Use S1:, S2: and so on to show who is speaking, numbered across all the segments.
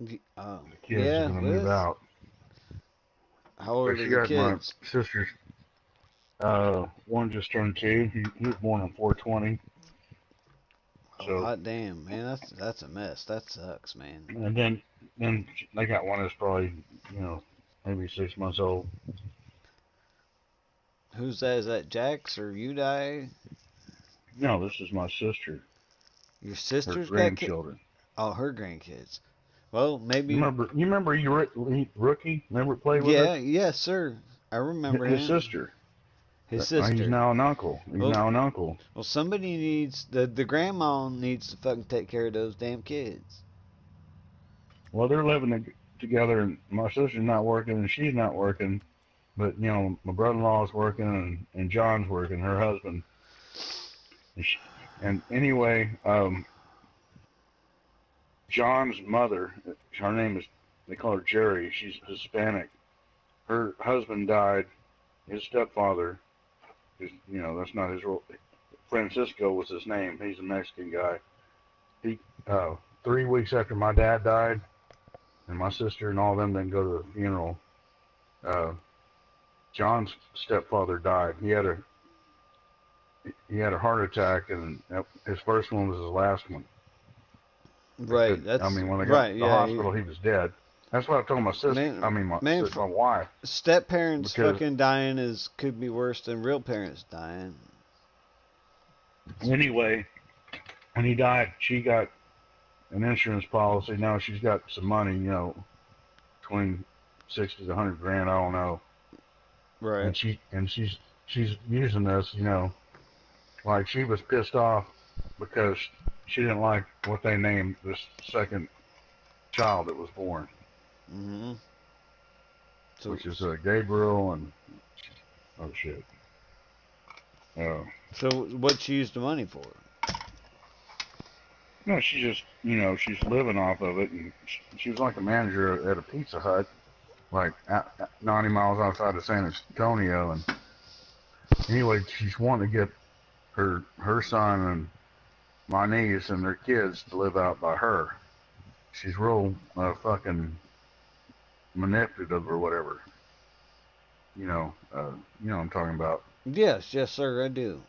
S1: The kids are
S2: Yeah,
S1: gonna move
S2: well,
S1: out.
S2: how
S1: But
S2: old are
S1: she
S2: the
S1: got my
S2: kids?
S1: sister's. One just turned 2. He was born on 420.
S2: Oh,
S1: So,
S2: hot damn, man, that's a mess. That sucks, man.
S1: and then they got one that's probably, you know, maybe 6 months old.
S2: Who's that? Is that Jax or Udai?
S1: No, this is my sister,
S2: Your
S1: her
S2: sister's got kids?
S1: grandchildren.
S2: Oh, her grandkids. Well, maybe.
S1: You remember your rookie? Remember play with us?
S2: Yeah, yes, sir. I remember
S1: His
S2: him.
S1: sister.
S2: His
S1: He's
S2: sister.
S1: now an uncle. He's
S2: Well,
S1: now an uncle.
S2: well, somebody needs the grandma needs to fucking take care of those damn kids.
S1: Well, they're living together, and my sister's not working, and she's not working. But you know, my brother-in-law is working, and John's working, her husband. And, and anyway, John's mother, her name is, they call her Jerry. She's Hispanic. Her husband died. His stepfather, you know, that's not his real. Francisco was his name. He's a Mexican guy. He, 3 weeks after my dad died, and my sister and all of them didn't go to the funeral. Uh, John's stepfather died. He had a heart attack, and his first one was his last one. They
S2: Right.
S1: could. I
S2: That's
S1: mean, when they got
S2: right.
S1: to the
S2: Yeah.
S1: hospital, he was dead. That's what I told my sister. I
S2: Man,
S1: mean,
S2: man,
S1: my wife,
S2: step parents
S1: because
S2: fucking dying is could be worse than real parents dying.
S1: anyway, when he died, she got an insurance policy. Now she's got some money, you know, between 60 to 100 grand. I don't know.
S2: Right.
S1: And she's using this, you know, like she was pissed off because she didn't like what they named this second child that was born,
S2: Mhm. So
S1: which is Gabriel and oh shit. Uh,
S2: so what she used the money for?
S1: no, she just, you know, she's living off of it, and she was like a manager at a Pizza Hut, like 90 miles outside of San Antonio. And anyway, she's wanting to get her son and my niece and their kids to live out by her. She's real fucking manipulative or whatever. You know, you know what I'm talking about.
S2: Yes, yes, sir. I do.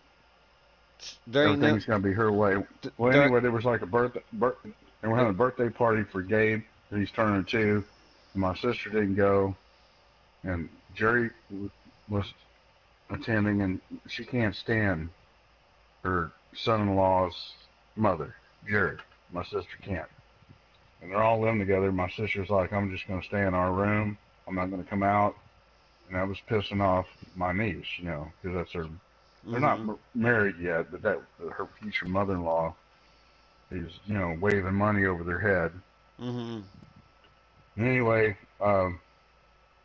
S2: There ain't no.
S1: Everything's gonna be her way. Well,
S2: There.
S1: anyway, there was like a they were having a birthday party for Gabe, that he's turning 2, and my sister didn't go, and Jerry was attending, and she can't stand her son-in-law's mother, Jerry. My sister can't, and they're all living together. My sister's like, I'm just gonna stay in our room. I'm not gonna come out, and that was pissing off my niece, you know, because that's her. They're not
S2: Mhm.
S1: married yet, but that her future mother-in-law is, you know, waving money over their head.
S2: Mhm.
S1: And anyway,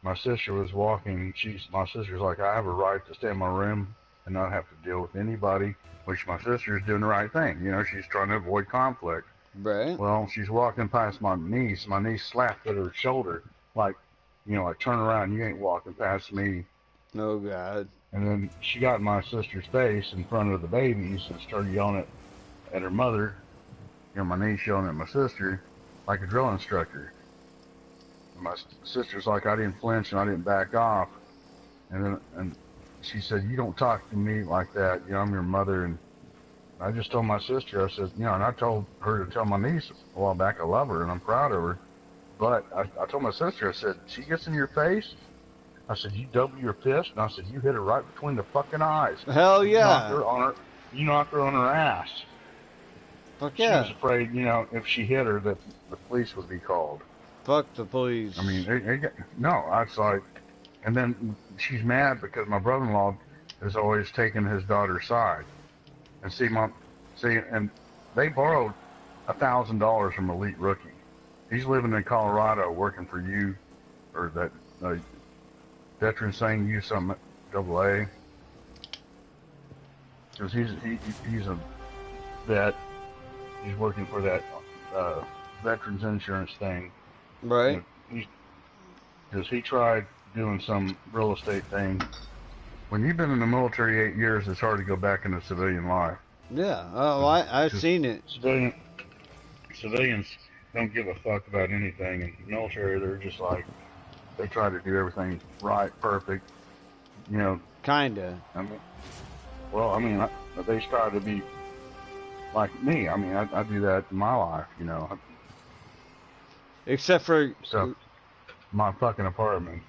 S1: my sister was walking. My sister's like, I have a right to stay in my room and not have to deal with anybody. Which my sister is doing the right thing. You know, she's trying to avoid conflict.
S2: Right.
S1: Well, she's walking past my niece. My niece slapped at her shoulder, like, you know, like turn around. You ain't walking past me.
S2: Oh God.
S1: And then she got in my sister's face in front of the babies and started yelling at her mother. You know, my niece yelling at my sister like a drill instructor. My sister's like, I didn't flinch and I didn't back off. And she said, you don't talk to me like that. You know, I'm your mother. And I just told my sister, I said, you know, and I told her to tell my niece a while back I love her and I'm proud of her. But I told my sister, I said, she gets in your face. I said, you double your fist. And I said, you hit her right between the fucking eyes.
S2: Hell
S1: You knocked
S2: yeah.
S1: her on her, you knocked her on her ass.
S2: Fuck
S1: She was
S2: yeah.
S1: afraid, you know, if she hit her, that the police would be called.
S2: Fuck the
S1: I mean,
S2: police.
S1: no, I was like, and then she's mad because my brother-in-law has always taken his daughter's side. And and they borrowed $1,000 from Elite Rookie. He's living in Colorado working for you, or that veteran saying you some double A, because he's a vet. He's working for that uh, veterans insurance thing.
S2: Right.
S1: And he's because he tried doing some real estate thing. When you've been in the military 8 years, it's hard to go back into civilian life.
S2: Yeah. Oh, I've
S1: Because
S2: seen it.
S1: civilians, don't give a fuck about anything. In the military, they're just like, they try to do everything right, perfect. You know,
S2: Kinda.
S1: I mean, well, I mean, they try to be like me. I mean, I do that in my life, you know.
S2: Except for,
S1: So, my fucking apartment.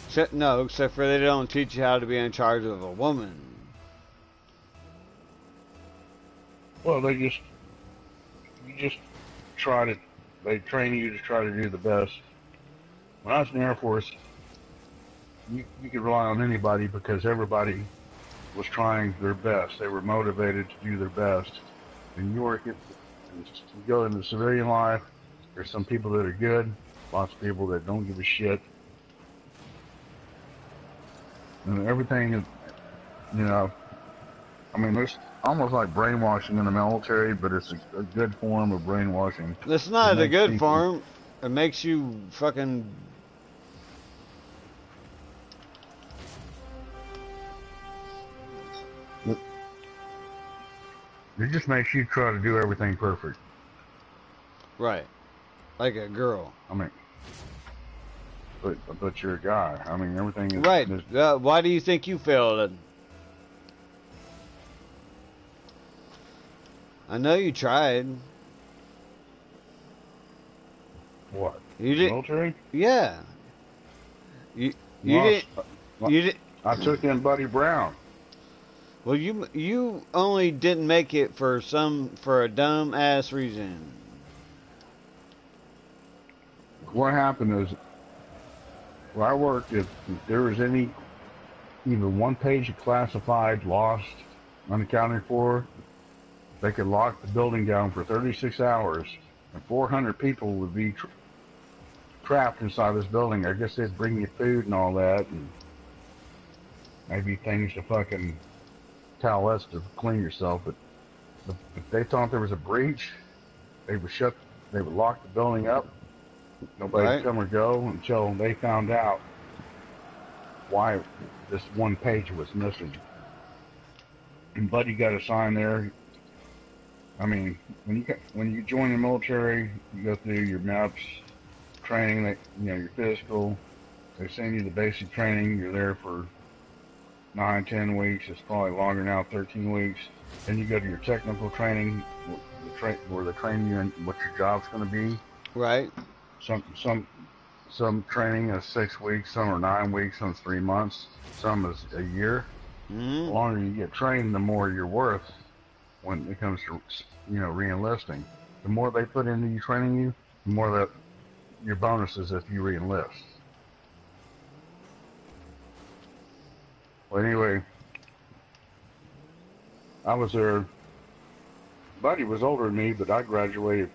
S2: except for they don't teach you how to be in charge of a woman.
S1: Well, you just try to, they train you to try to do the best. When I was in the Air Force, you could rely on anybody because everybody was trying their best. They were motivated to do their best. And you go into civilian life, there's some people that are good, lots of people that don't give a shit. And everything is, you know, I mean, there's almost like brainwashing in the military, but it's a good form of brainwashing.
S2: It's
S1: It
S2: not a
S1: makes
S2: good
S1: people,
S2: form. It makes you fucking.
S1: it just makes you try to do everything perfect.
S2: Right. Like a girl.
S1: I mean, but you're a guy. I mean, everything
S2: Right.
S1: is
S2: Why do you think you failed? I know you tried.
S1: what?
S2: You did.
S1: Military?
S2: Yeah. You
S1: Well,
S2: did. You did.
S1: I took in Buddy Brown.
S2: Well, you only didn't make it for a dumb ass reason.
S1: What happened is, where I worked, if there was any, even one page of classified lost, unaccounted for, they could lock the building down for 36 hours, and 400 people would be trapped inside this building. I guess they'd bring you food and all that, and maybe things to fucking towelettes to clean yourself. But if they thought there was a breach, they would lock the building up. Nobody
S2: Right.
S1: would come or go until they found out why this one page was missing. And Buddy got assigned there. I mean, when you join the military, you go through your MEPS training, your physical. They send you the basic training. You're there for 9, 10 weeks. It's probably longer now, 13 weeks. Then you go to your technical training, where they train you in what your job's going to be.
S2: Right.
S1: Some training is 6 weeks, some are 9 weeks, some is 3 months, some is a year.
S2: Mm-hmm.
S1: The longer you get trained, the more you're worth when it comes to re-enlisting. The more they put into you training you, the more that your bonuses if you re-enlist. Well, anyway, I was there. Buddy was older than me, but I graduated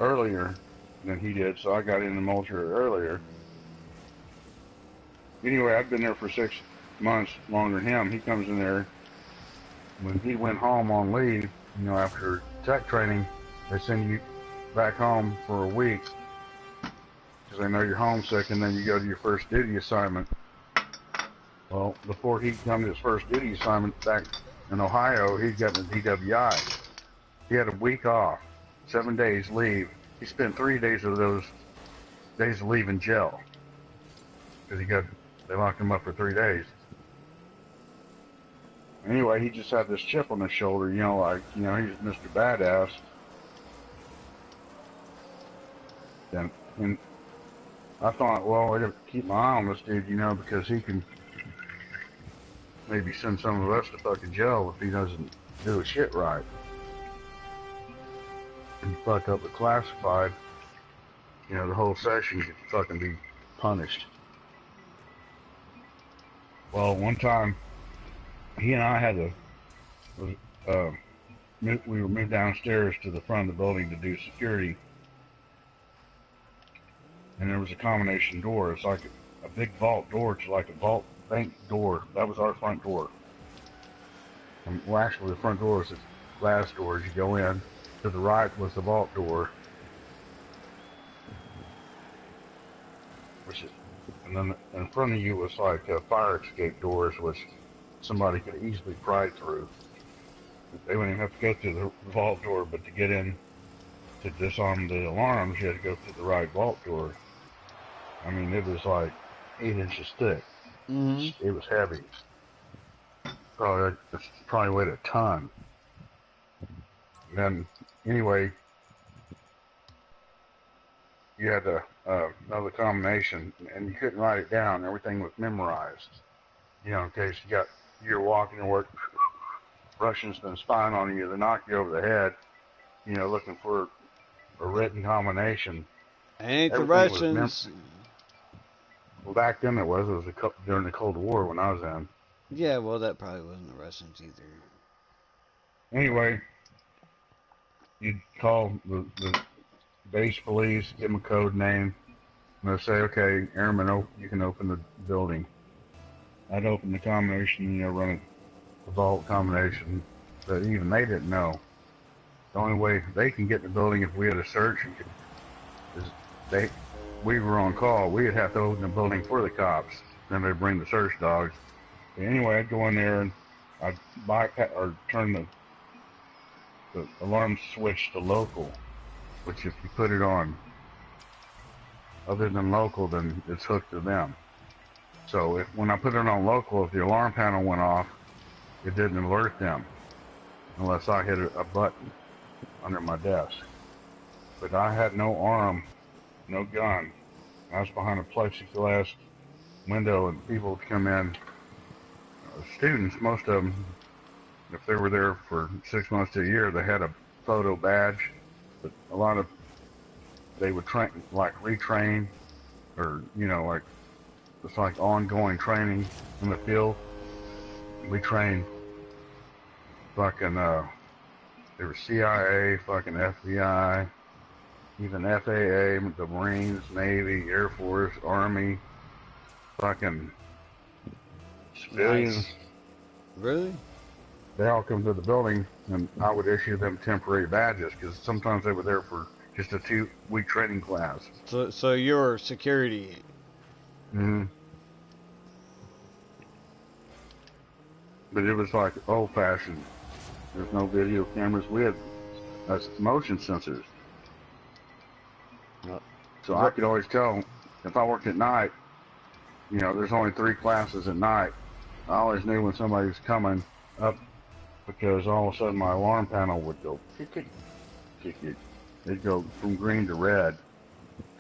S1: earlier than he did, so I got in the military earlier. Anyway, I'd been there for 6 months longer than him. He comes in there. When he went home on leave, after tech training, they send you back home for a week because they know you're homesick, and then you go to your first duty assignment. Well, before he'd come to his first duty assignment back in Ohio, he'd gotten a DWI. He had a week off, 7 days leave. He spent 3 days of those days of leave in jail because they locked him up for 3 days. Anyway, he just had this chip on his shoulder, he's Mr. Badass. And I thought, well, I got to keep my eye on this dude, because he can maybe send some of us to fucking jail if he doesn't do his shit right. And fuck up the classified, the whole section could fucking be punished. Well, one time, he and I had we were moved downstairs to the front of the building to do security. And there was a combination door. It's like a big vault door. It's like a vault bank door. That was our front door. And, well, actually, the front door was a glass door as you go in. To the right was the vault door. And then in front of you was like fire escape doors, which somebody could easily pry through. They wouldn't even have to go through the vault door, but to get in to disarm the alarms, you had to go through the right vault door. I mean, it was like 8 inches thick.
S2: Mm-hmm.
S1: It was heavy. Probably weighed a ton. And then, anyway, you had to know the combination, and you couldn't write it down. Everything was memorized. You know, in case you're walking to work, Russians been spying on you, they knock you over the head, you know, looking for a written combination.
S2: Ain't the
S1: Everything was
S2: Russians.
S1: well, back then it was during the Cold War when I was in.
S2: Yeah, well, that probably wasn't the Russians either.
S1: Anyway, you'd call the base police, give them a code name, and they'll say, okay, Airman, you can open the building. I'd open the combination, you know, run a vault combination that even they didn't know. The only way they can get in the building if we had a search is we were on call. We'd have to open the building for the cops. Then they'd bring the search dogs. But anyway, I'd go in there and I'd bypass or turn the alarm switch to local, which if you put it on other than local, then it's hooked to them. So when I put it on local, if the alarm panel went off, it didn't alert them unless I hit a button under my desk. But I had no arm, no gun. I was behind a plexiglass window, and people would come in. Students, most of them, if they were there for 6 months to a year, they had a photo badge. But a lot of they would retrain, or you know, like it's like ongoing training in the field. We trained fucking there was CIA, fucking FBI, even FAA, the Marines, Navy, Air Force, Army, fucking civilians.
S2: Nice. Really?
S1: They all come to the building, and I would issue them temporary badges because sometimes they were there for just a 2-week training class.
S2: So you're security.
S1: Mm-hmm. But it was like old-fashioned. There's no video cameras. We had motion sensors. So I could always tell if I worked at night, you know, there's only 3 classes at night. I always knew when somebody was coming up because all of a sudden my alarm panel would go tick. It'd go from green to red.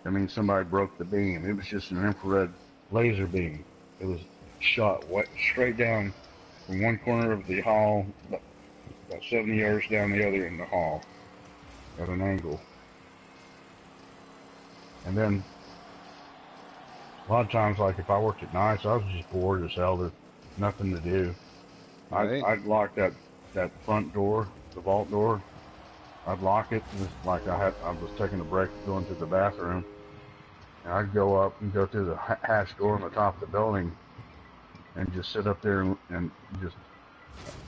S1: That means somebody broke the beam. It was just an infrared laser beam. It was shot straight down from one corner of the hall, about 70 yards down the other in the hall at an angle. And then a lot of times, like if I worked at nights, I was just bored as hell. There's nothing to do.
S2: Right.
S1: I'd lock that front door, the vault door. I'd lock it, just like I was taking a break going to the bathroom. And I'd go up and go through the hatch door on the top of the building and just sit up there and just,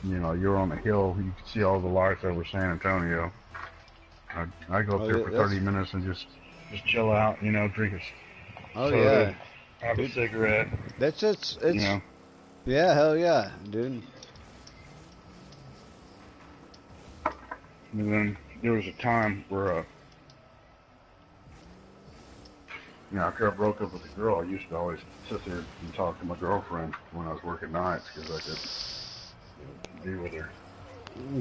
S1: you know, you're on a hill. You can see all the lights over San Antonio. I'd go up there for 30 minutes and just chill out, you know, drink a soda, have a cigarette.
S2: It's
S1: you know.
S2: Yeah, hell yeah, dude.
S1: And then there was a time where, you know, after I broke up with a girl, I used to always sit there and talk to my girlfriend when I was working nights because I could be with her.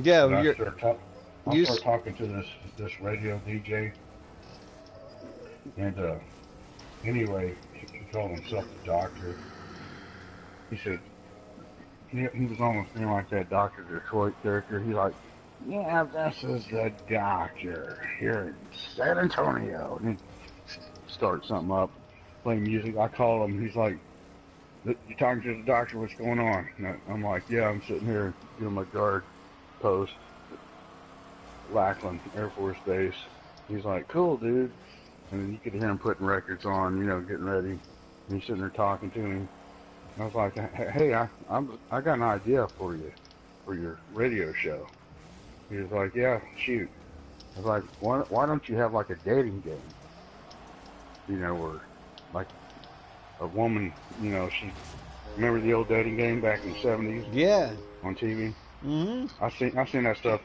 S2: Yeah,
S1: I started talking to this radio DJ, and anyway, he called himself the doctor. He said he was almost being like that Dr. Detroit character. He's like, yeah, this is the doctor here in San Antonio. And he started something up, playing music. I call him. He's like, you talking to the doctor? What's going on? And I'm like, yeah, I'm sitting here doing my guard post at Lackland Air Force Base. He's like, cool, dude. And then you could hear him putting records on, you know, getting ready. And he's sitting there talking to me. I was like, hey, I got an idea for you, for your radio show. He was like, yeah, shoot. I was like, why don't you have like a dating game? You know, where like a woman, you know, remember the old dating game back in the 70s?
S2: Yeah.
S1: On TV?
S2: Mm-hmm.
S1: I seen that stuff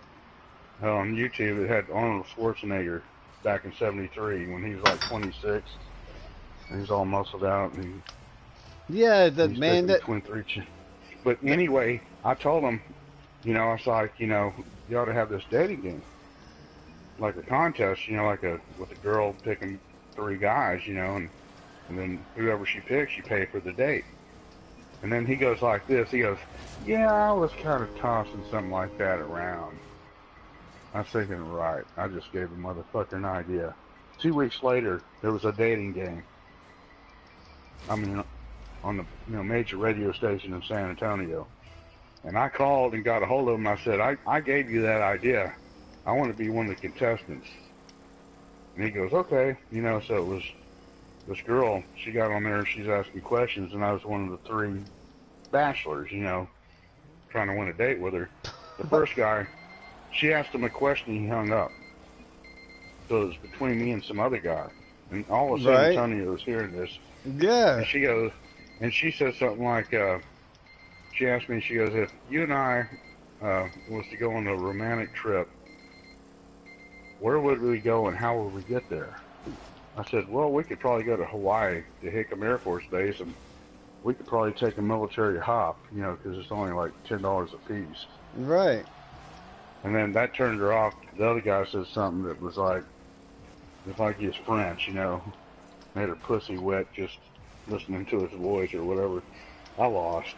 S1: on YouTube. It had Arnold Schwarzenegger back in '73 when he was like 26 and he's all muscled out and
S2: Yeah, that
S1: he's
S2: man.
S1: basically twin three. But anyway, I told him, I was like, you ought to have this dating game, like a contest, like with a girl picking three guys, and then whoever she picks, you pay for the date. And then he goes like this. He goes, yeah, I was kind of tossing something like that around. I was thinking, right, I just gave the motherfucker an idea. 2 weeks later, there was a dating game. I mean, on the major radio station in San Antonio. And I called and got a hold of him. I said, I gave you that idea. I want to be one of the contestants. And he goes, okay. So it was this girl. She got on there and she's asking questions, and I was one of the three bachelors, trying to win a date with her. The first guy, she asked him a question, he hung up. So it was between me and some other guy. And all of San
S2: Right?
S1: Antonio was hearing this.
S2: Yeah.
S1: And she goes, and she says something like, she asked me, she goes, if you and I was to go on a romantic trip, where would we go and how would we get there? I said, well, we could probably go to Hawaii to Hickam Air Force Base, and we could probably take a military hop, because it's only like $10 a piece.
S2: Right.
S1: And then that turned her off. The other guy said something that was like, it's like he's French, made her pussy wet just listening to his voice or whatever. I lost.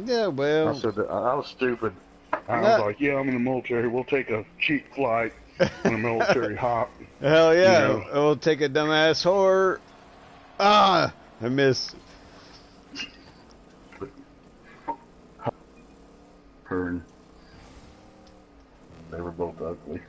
S2: Yeah,
S1: I
S2: well,
S1: said that I was stupid. I was
S2: not,
S1: like, yeah, I'm in the military. We'll take a cheap flight on a military hop.
S2: hell
S1: You
S2: yeah,
S1: know,
S2: we'll take a dumbass whore. Ah, I missed.
S1: her and they were both ugly.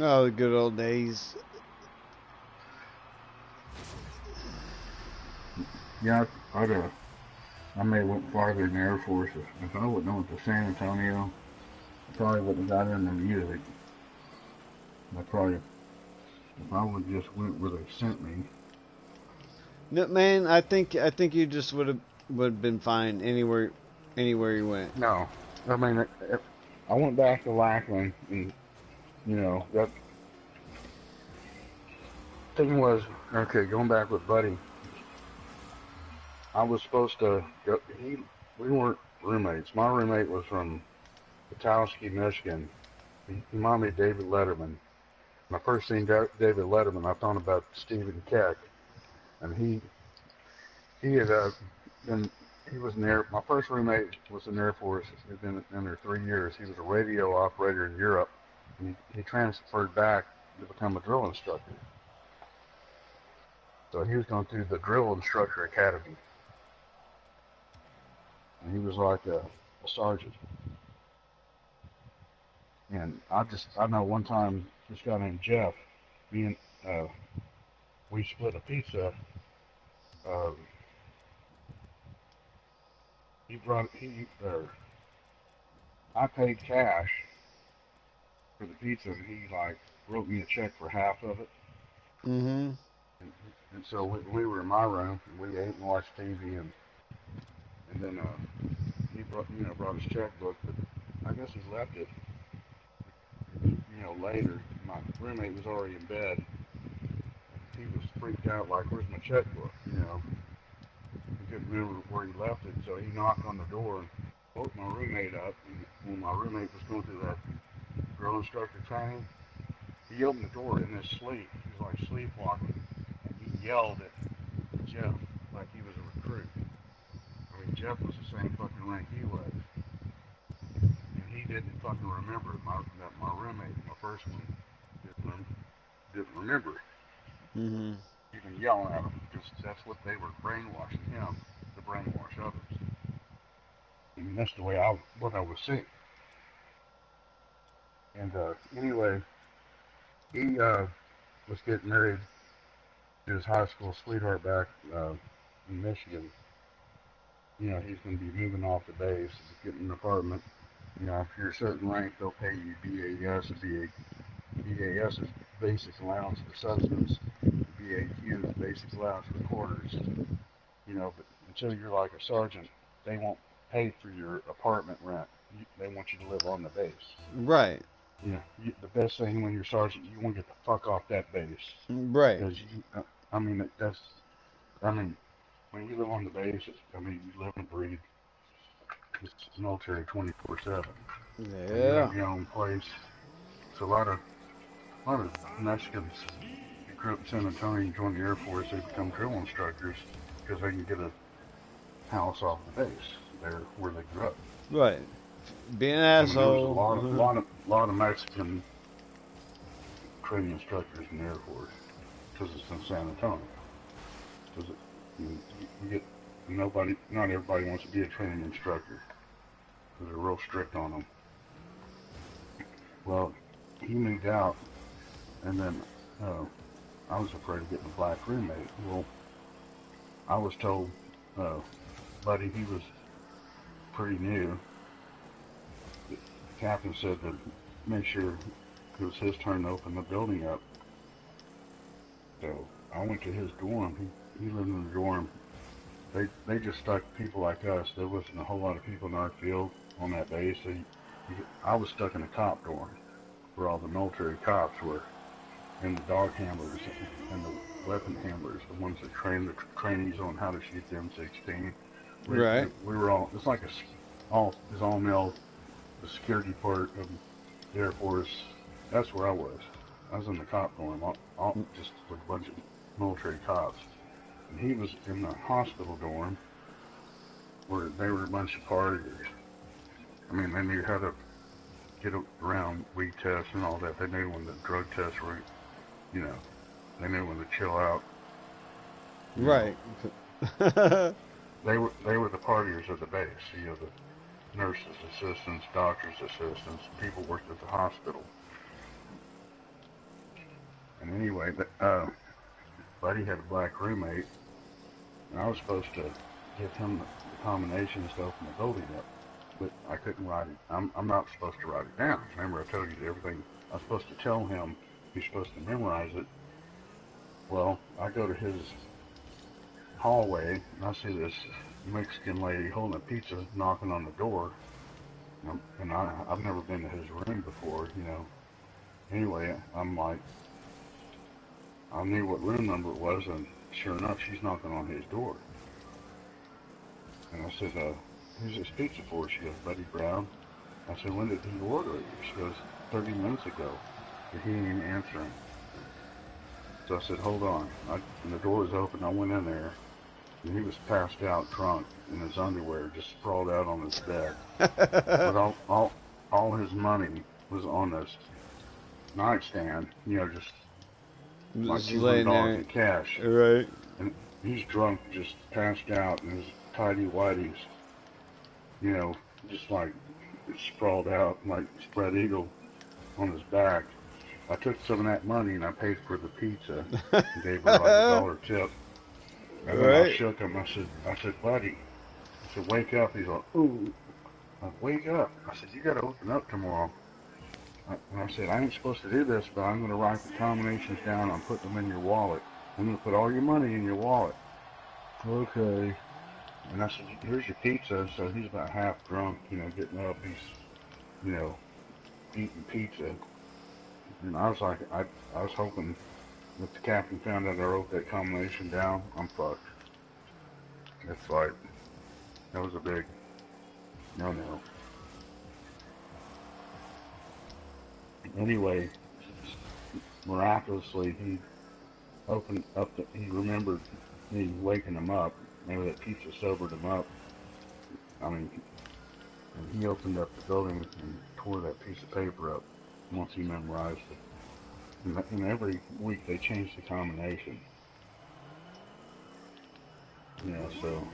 S2: Oh, the good old days.
S1: Yeah, I may have went farther in the Air Force if I would have went to San Antonio. I probably wouldn't have got into music. I probably, if I would have just went where they sent me.
S2: No, man, I think you just would have been fine anywhere you went.
S1: No, I mean, I went back to Lackland, and that thing was okay. Going back with Buddy, I was supposed to go. We weren't roommates. My roommate was from Petoskey, Michigan. He reminded me of David Letterman. When I first seen David Letterman, I thought about Stephen Keck, and he had been he was in Air. My first roommate was in the Air Force. He'd been in there 3 years. He was a radio operator in Europe, and he transferred back to become a drill instructor. So he was going through the drill instructor academy, and he was like a sergeant. And I know one time this guy named Jeff, me and we split a pizza. Uh, I paid cash for the pizza, and he like wrote me a check for half of it.
S2: Mm-hmm.
S1: And so we were in my room, and we ate and watched TV, and then he brought his checkbook, but I guess he left it, later. My roommate was already in bed. He was freaked out, like, where's my checkbook? He couldn't remember where he left it, so he knocked on the door and woke my roommate up. And when my roommate was going through that drill instructor training, he opened the door in his sleep. He was like sleepwalking, and he yelled at Jeff like he was a recruit. I mean, Jeff was the same fucking rank he was, and he didn't fucking remember that my roommate, my first one, didn't remember.
S2: Mm-hmm.
S1: even yelling at him, because that's what they were brainwashing him to brainwash others. And that's the way what I was seeing. And anyway, he was getting married to his high school sweetheart back in Michigan. You know, he's going to be moving off the base, getting an apartment. You know, if you're a certain rank, they'll pay you BAS. BAS is basic allowance for substance. BAQ is basic allowance for quarters. You know, but until you're like a sergeant, they won't pay for your apartment rent. They want you to live on the base.
S2: Right.
S1: You know, the best thing when you're sergeant, you want to get the fuck off that base.
S2: Right.
S1: Because I mean, I mean, when you live on the base, I mean, you live and breathe. It's military 24/7. And you
S2: Yeah.
S1: have your own place. So a lot of Mexicans who grew up in San Antonio and joined the Air Force, they become drill instructors because they can get a house off the base there where they grew up.
S2: Right. Be an
S1: I mean, there was a
S2: asshole.
S1: lot of Mexican training instructors in the Air Force because it's in San Antonio. Because you get not everybody wants to be a training instructor because they're real strict on them. Well, he moved out, and then I was afraid of getting a black roommate. Well, I was told, uh, buddy, he was pretty new. The captain said to make sure it was his turn to open the building up. So I went to his dorm. He lived in the dorm. They just stuck people like us. There wasn't a whole lot of people in our field on that base. So I was stuck in a cop dorm where all the military cops were, and the dog handlers and the weapon handlers, the ones that train the trainees on how to shoot the M16.
S2: Right.
S1: We were all, it's like all male, the security part of the Air Force. That's where I was. I was in the cop dorm, just with a bunch of military cops. And he was in the hospital dorm where they were a bunch of partiers. I mean, they knew how to get around weed tests and all that. They knew when the drug tests were, you know, they knew when to chill out. You know,
S2: Right.
S1: they were the partiers of the base. You know, the nurses' assistants, doctors' assistants, people worked at the hospital. And anyway, Buddy had a black roommate, and I was supposed to give him the combinations to open the building up, but I couldn't write it. I'm not supposed to write it down. Remember, I told you everything. I was supposed to tell him. He's supposed to memorize it. Well, I go to his hallway, and I see this Mexican lady holding a pizza, knocking on the door, and I've never been to his room before, you know. Anyway, I'm like, I knew what room number it was, and sure enough, she's knocking on his door. And I said, who's this pizza for? She goes, Buddy Brown. I said, when did he order it? She goes, 30 minutes ago. But he ain't even answering. So I said, hold on. And the door was open. I went in there, and he was passed out, drunk, in his underwear, just sprawled out on his bed. But all his money was on this nightstand, you know, just like
S2: Just laying
S1: $200
S2: there.
S1: in cash.
S2: Right.
S1: And he's drunk, just passed out in his tidy whities, you know, just like sprawled out like spread eagle on his back. I took some of that money and I paid for the pizza and gave her like $1 tip. And then I
S2: Right.
S1: shook him. I said, buddy. I said, wake up. He's like, ooh. Wake up. I said, you got to open up tomorrow. And I said, I ain't supposed to do this, but I'm going to write the combinations down. I'm putting them in your wallet. I'm going to put all your money in your wallet. Okay. And I said, here's your pizza. So he's about half drunk, you know, getting up. He's, you know, eating pizza. And I was like, I was hoping if the captain found out I wrote that combination down, I'm fucked. It's like, that was a big no-no. Anyway, miraculously, he opened up, he remembered me waking him up. Maybe that pizza sobered him up. I mean, and he opened up the building and tore that piece of paper up once he memorized it. And every week they change the combination. You know, so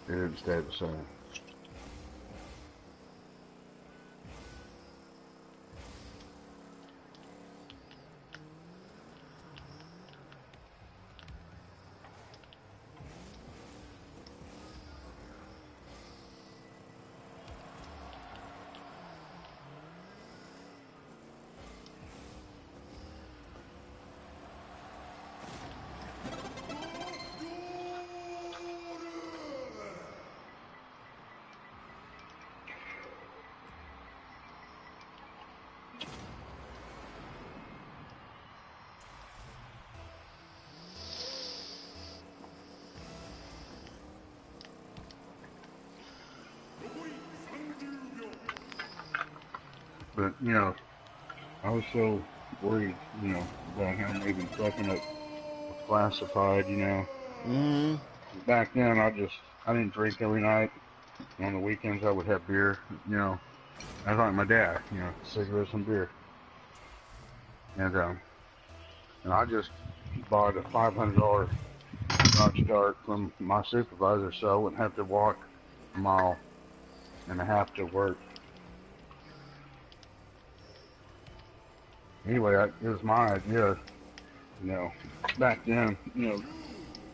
S1: it didn't stay the same. But you know, I was so worried, you know, about him even fucking up classified. You know,
S2: Mm-hmm.
S1: back then I didn't drink every night. On the weekends I would have beer. You know, I was like my dad. You know, cigarettes and beer. And I just bought a $500 Dodge Dart from my supervisor, so I wouldn't have to walk a mile and a half to work. Anyway, it was my idea. You know, back then, you know,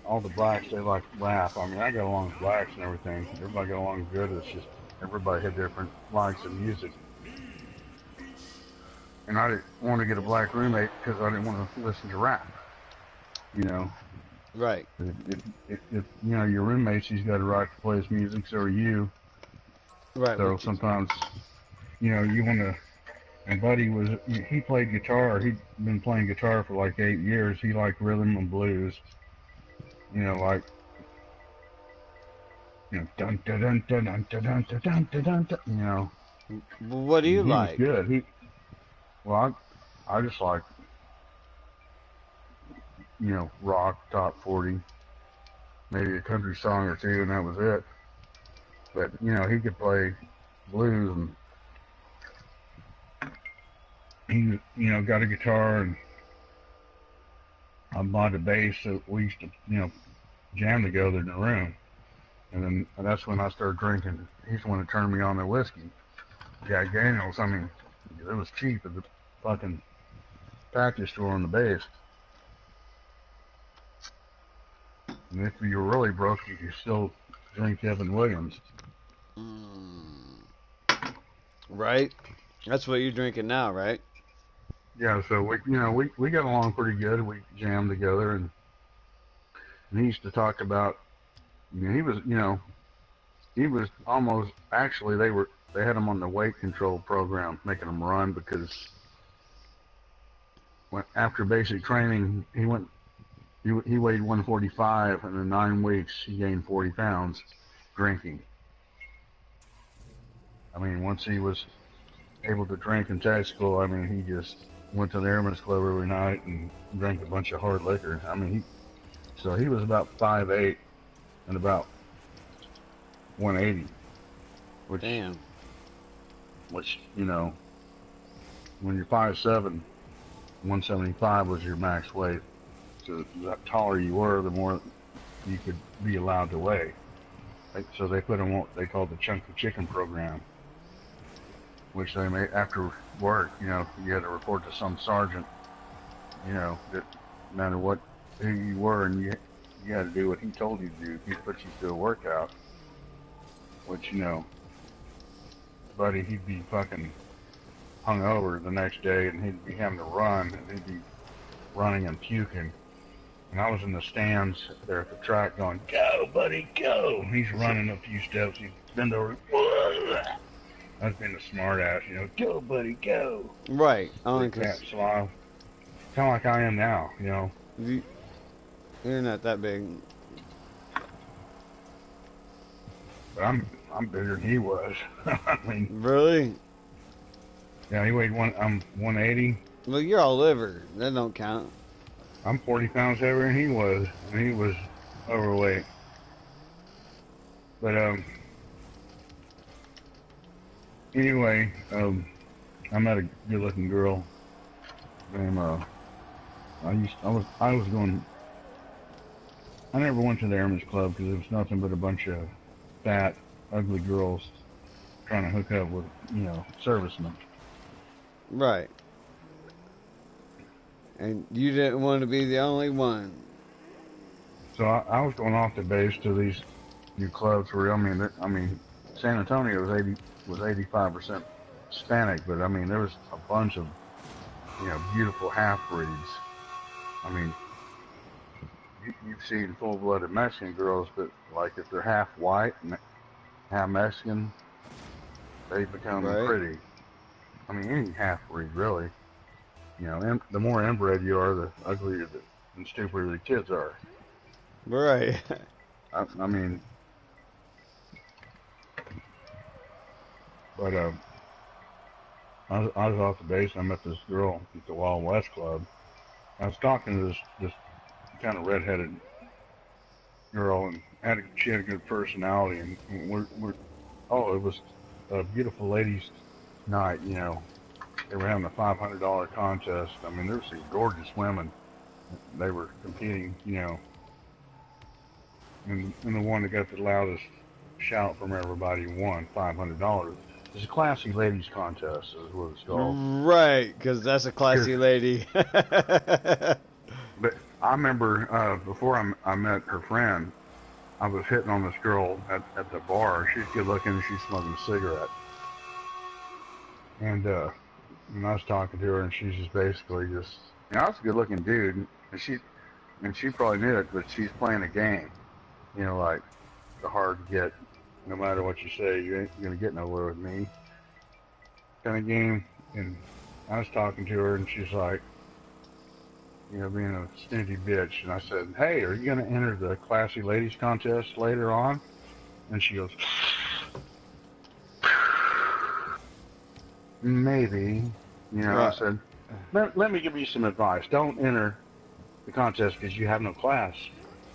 S1: all the blacks they like rap. I mean, I got along with blacks and everything. Everybody got along good. It's just everybody had different likes of music. And I didn't want to get a black roommate because I didn't want to listen to rap. You know,
S2: Right.
S1: if you know your roommates, he's got a right to play his music, so are you.
S2: Right.
S1: So
S2: Which is,
S1: sometimes, you know, you want to. And Buddy he played guitar. He'd been playing guitar for like 8 years. He liked rhythm and blues. You know, like dun dun dun dun dun dun dun dun dun dun. Dun, you know,
S2: what do you
S1: he was
S2: like?
S1: good. Well, I just like rock top 40, maybe a country song or two, and that was it. But he could play blues, and he got a guitar, and I bought a bass, so we used to jam together in the room. And that's when I started drinking. He's the one that turned me on to whiskey. Jack Daniels. I mean, it was cheap at the fucking package store on the base. And if you were really broke, you could still drink Evan Williams.
S2: Mm, right. That's what you're drinking now, right?
S1: Yeah, so we got along pretty good. We jammed together, and he used to talk about. He was almost actually they had him on the weight control program, making him run because after basic training he weighed 145, and in 9 weeks he gained 40 pounds drinking. I mean, once he was able to drink in tech school, I mean, he just went to the Airman's Club every night and drank a bunch of hard liquor. I mean, he was about 5'8" and about 180, which
S2: Damn.
S1: when you're 5'7", 175 was your max weight. So the taller you were, the more you could be allowed to weigh. So they put him on what they called the chunky chicken program, which they made after work. You had to report to some sergeant. That no matter who you were, and you had to do what he told you to do. He'd put you through a workout, which buddy, he'd be fucking hungover the next day, and he'd be having to run, and he'd be running and puking. And I was in the stands there at the track going, "Go, buddy, go!" He's running a few steps. He's bent over. I was being a smart ass, "Go, buddy, go!"
S2: Right. Only
S1: Big fat
S2: because
S1: smile, kind of like I am now,
S2: you're not that big.
S1: But I'm bigger than he was. I mean,
S2: Really?
S1: yeah, he weighed I'm 180.
S2: Well, you're all liver. That don't count.
S1: I'm 40 pounds heavier than he was, and he was overweight. But anyway, I met a good-looking girl Name, I was going. I never went to the Airmen's Club because it was nothing but a bunch of fat, ugly girls trying to hook up with, servicemen.
S2: Right. And you didn't want to be the only one.
S1: So I was going off the base to these new clubs where San Antonio was 85% Hispanic, but I mean there was a bunch of beautiful half breeds. I mean you've seen full-blooded Mexican girls, but like if they're half white and half Mexican, they become
S2: Right.
S1: pretty. I mean any half breed really. The more inbred you are, the uglier and stupider the kids are.
S2: Right.
S1: I mean, but I was off the base and I met this girl at the Wild West Club. I was talking to this kind of redheaded girl, and she had a good personality, and it was a beautiful ladies' night. They were having a $500 contest. I mean, there was these gorgeous women. They were competing, and the one that got the loudest shout from everybody won $500. It's a classy ladies contest, is what it's called.
S2: Right, because that's a classy lady.
S1: But I remember before I met her friend, I was hitting on this girl at the bar. She's good looking. She's smoking a cigarette, and I was talking to her, and she's just basically just, I was a good looking dude, and she probably knew it, but she's playing a game, like the hard to get. No matter what you say, you ain't gonna get nowhere with me kind of game. And I was talking to her, and she's like, being a stingy bitch. And I said, hey, are you gonna enter the classy ladies contest later on? And she goes, maybe.
S2: Right.
S1: I said, let me give you some advice. Don't enter the contest because you have no class.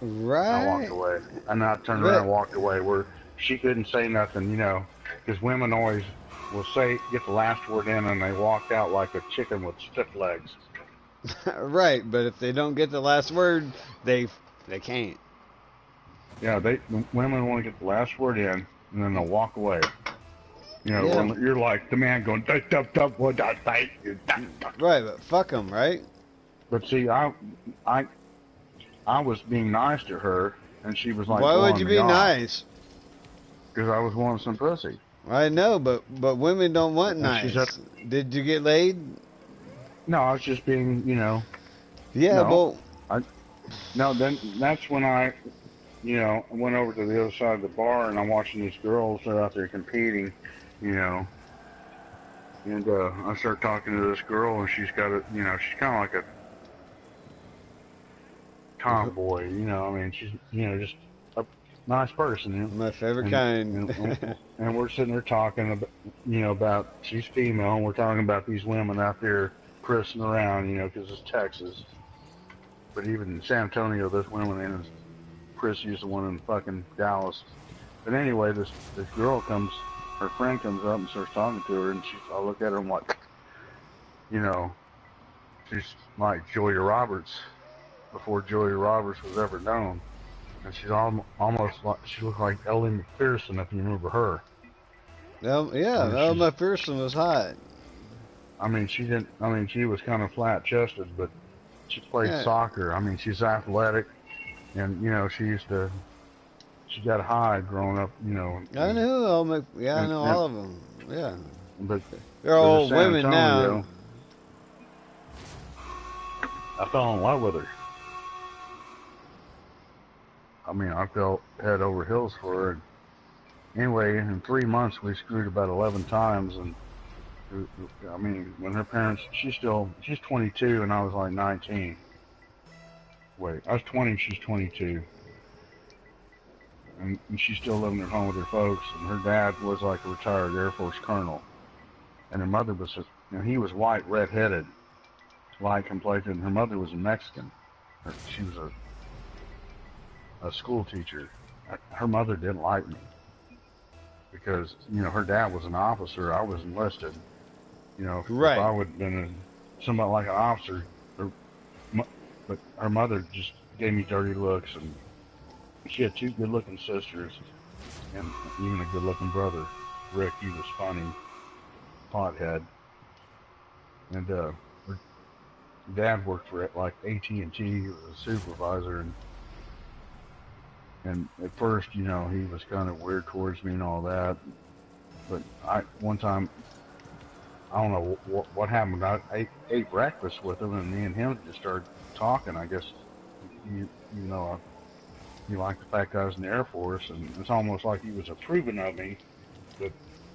S2: Right.
S1: And I walked away. And I turned around and walked away where she couldn't say nothing, because women always will get the last word in, and they walk out like a chicken with stiff legs.
S2: Right, but if they don't get the last word, they can't.
S1: Yeah, women want to get the last word in, and then they'll walk away.
S2: Yeah.
S1: When you're like the man going,
S2: right, but fuck them, right?
S1: But see, I was being nice to her, and she was like,
S2: why would you
S1: blowing me
S2: be
S1: off
S2: nice?
S1: Because I was wanting some pussy.
S2: I know, but women don't want
S1: And
S2: nice. Did you get laid?
S1: No, I was just being,
S2: Yeah,
S1: no. Then that's when I went over to the other side of the bar, and I'm watching these girls. They're out there competing, and I start talking to this girl, and she's got a, she's kind of like a tomboy, I mean, she's, just a nice person,
S2: My favorite kind.
S1: And we're sitting there talking about, about she's female, and we're talking about these women out there pressing around, because it's Texas. But even in San Antonio, there's women in Chrissy's the one in fucking Dallas. But anyway, this girl comes, her friend comes up and starts talking to her, and I look at her and I'm like, she's like Julia Roberts before Julia Roberts was ever known. And she's almost like, she looked like Ellie McPherson, if you remember her.
S2: Yeah, Elma Pearson was hot.
S1: I mean, she was kind of flat chested, but she played soccer. I mean, she's athletic, and she got high growing up,
S2: I knew Elma. Yeah, I know all of them. Yeah,
S1: but
S2: they're all women now.
S1: I fell in love with her. I mean, I fell head over heels for her. And anyway, in 3 months, we screwed about 11 times, and I mean, when her parents, she's 22, and I was like 19. Wait, I was 20, she's 22. And she's still living at home with her folks, and her dad was like a retired Air Force colonel. And her mother was, he was white, red-headed, light complected, and her mother was a Mexican. She was a school teacher. Her mother didn't like me because, her dad was an officer, I was enlisted.
S2: Right.
S1: If I would have been somebody like an officer, or, but her mother just gave me dirty looks, and she had two good-looking sisters, and even a good-looking brother. Rick, he was funny, pothead, and her dad worked for it like AT&T. He was a supervisor, and at first, you know, he was kind of weird towards me and all that. But one time, I don't know what happened. I ate breakfast with him, and me and him just started talking. I guess you know, he liked the fact I was in the Air Force, and it's almost like he was approving of me. But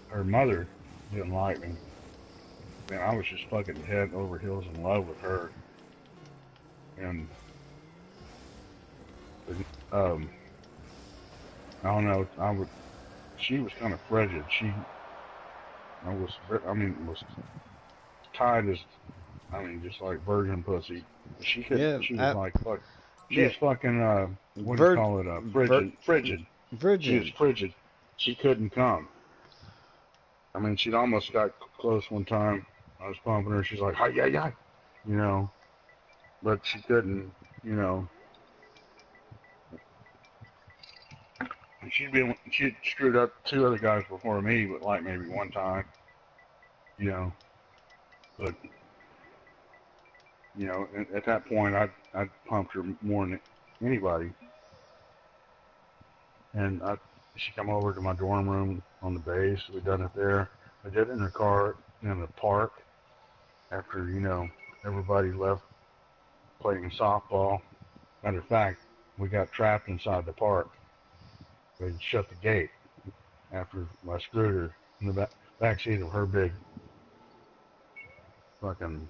S1: her mother didn't like me. Man, I was just fucking head over heels in love with her, and um, I don't know. She was kind of frigid. Was tied as, just like virgin pussy. She could,
S2: Yeah,
S1: she was like, fuck, she
S2: yeah,
S1: was fucking, what do you
S2: vir,
S1: call it,
S2: vir,
S1: frigid. She was
S2: virgin.
S1: frigid. She couldn't come. She'd almost got close one time. I was pumping her. She's like, hi, yeah, yeah, you know, but she couldn't, you know. And she'd screwed up two other guys before me, but like maybe one time, you know. But you know, at that point, I pumped her more than anybody, and she come over to my dorm room on the base. We done it there. I did it in her car in the park after everybody left playing softball. Matter of fact, we got trapped inside the park. They shut the gate after I screwed her in the back seat of her big fucking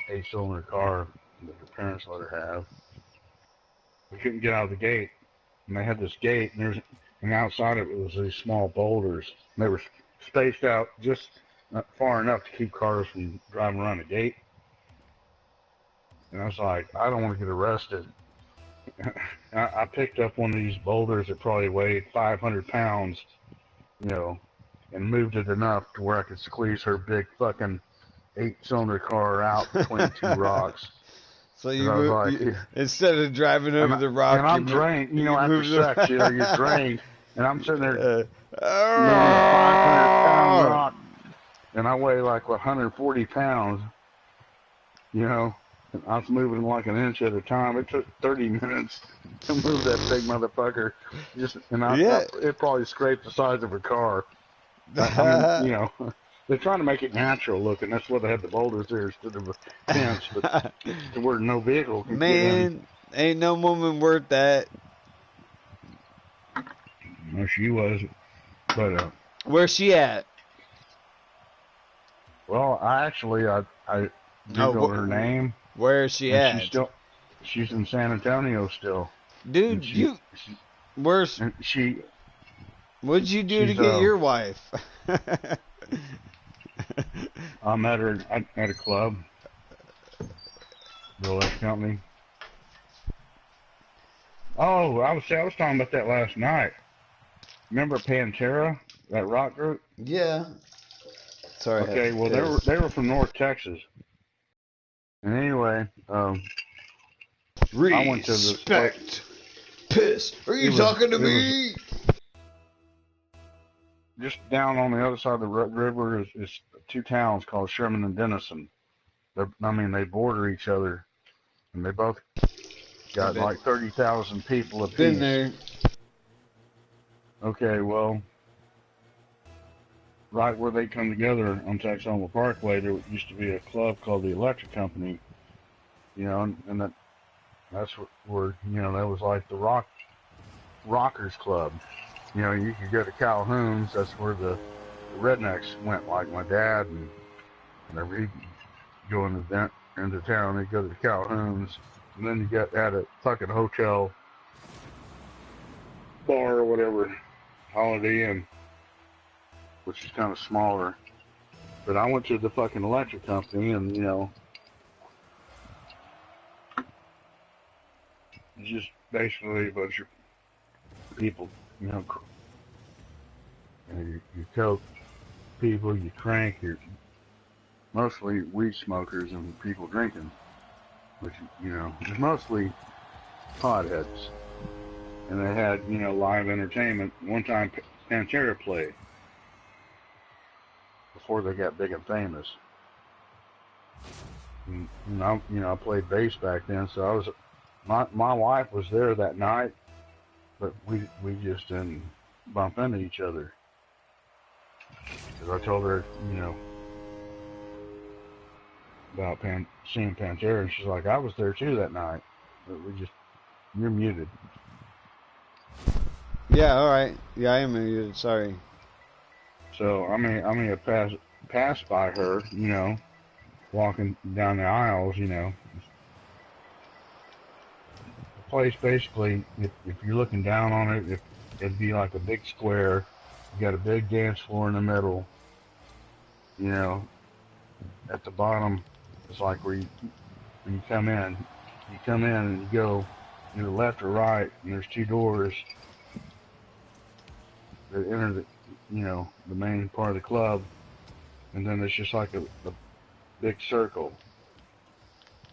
S1: 8-cylinder car that her parents let her have. We couldn't get out of the gate, and they had this gate, and outside of it was these small boulders. And they were spaced out just far enough to keep cars from driving around the gate. And I was like, I don't want to get arrested. I picked up one of these boulders that probably weighed 500 pounds, and moved it enough to where I could squeeze her big fucking 8-cylinder car out between two rocks.
S2: So instead of driving over the rock,
S1: and I'm drained. After sex, you're drained, and I'm sitting there on a 500-pound rock, and I weigh like 140 pounds. And I was moving like an inch at a time. It took 30 minutes to move that big motherfucker. It probably scraped the sides of her car. They're trying to make it natural looking. That's why they had the boulders there instead of a fence, but to where no vehicle can get in.
S2: Ain't no woman worth that.
S1: No, she was. But
S2: where's she at?
S1: Well, I Googled her name.
S2: Where is she at?
S1: She's in San Antonio still.
S2: Dude, what'd you do to get your wife?
S1: I met her at a club. Rolex company. Oh, I was talking about that last night. Remember Pantera, that rock group?
S2: Yeah. Sorry.
S1: Okay, well they were from North Texas. And anyway, I went to
S2: Respect. Piss. Are you talking to me?
S1: Just down on the other side of the river is two towns called Sherman and Denison. They border each other, and they both got like 30,000 people apiece.
S2: Been there.
S1: Okay, well, right where they come together on Texoma Parkway, there used to be a club called the Electric Company, and that's where that was like the Rockers Club. You could go to Calhoun's. That's where the rednecks went. Like my dad, and whenever he'd go into town, they'd go to the Calhoun's, and then you had a fucking hotel, bar or whatever, Holiday Inn, which is kind of smaller. But I went to the fucking Electric Company, and just basically a bunch of people. You coke people, you crank, mostly weed smokers and people drinking, which, you know, is mostly potheads. And they had, you know, live entertainment. One time Pantera played before they got big and famous. And I, you know, I played bass back then, so I was, my wife was there that night, but we just didn't bump into each other. Because I told her, you know, about seeing Pantera, and she's like, I was there too that night, but you're muted.
S2: Yeah, all right. Yeah, I am muted. Sorry.
S1: So I mean, I passed by her, you know, walking down the aisles, you know. The place basically, if you're looking down on it, it'd be like a big square. You got a big dance floor in the middle. You know, at the bottom, it's like where you come in. You come in and you go either left or right, and there's two doors that enter the, you know, the main part of the club, and then there's just like a big circle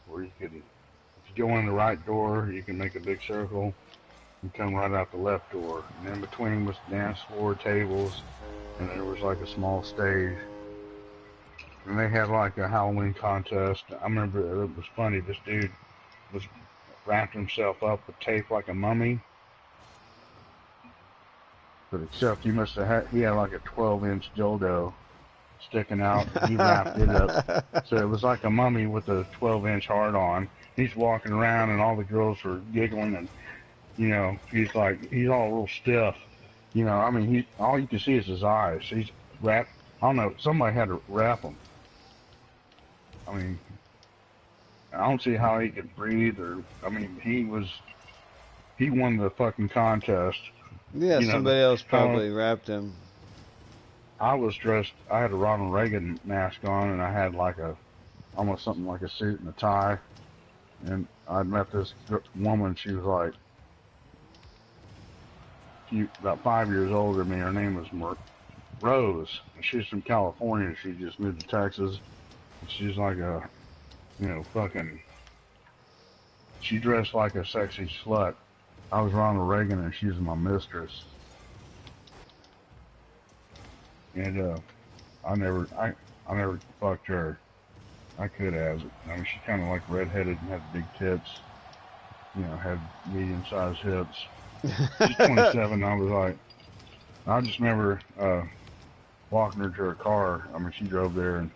S1: where you could, if you go in the right door, you can make a big circle and come right out the left door. And in between was dance floor, tables, and there was like a small stage. And they had like a Halloween contest. I remember it was funny. This dude was wrapped himself up with tape like a mummy. But except he had like a 12-inch dildo sticking out. He wrapped it up. So it was like a mummy with a 12-inch hard on. He's walking around and all the girls were giggling and, you know, he's all real stiff. You know, I mean, all you can see is his eyes. He's wrapped. I don't know, somebody had to wrap him. I mean, I don't see how he could breathe I mean, he won the fucking contest.
S2: Yeah, you know, somebody else probably wrapped him.
S1: I was dressed, I had a Ronald Reagan mask on, and I had like almost something like a suit and a tie. And I'd met this woman, she was like, about 5 years older than me. Her name was Rose. And she's from California. She just moved to Texas. And she's like a, you know, she dressed like a sexy slut. I was Ronald Reagan and she was my mistress. And I never fucked her. I could have. I mean, she kind of like redheaded and had big tits. You know, had medium-sized hips. She's 27. I just remember walking her to her car. I mean, she drove there, and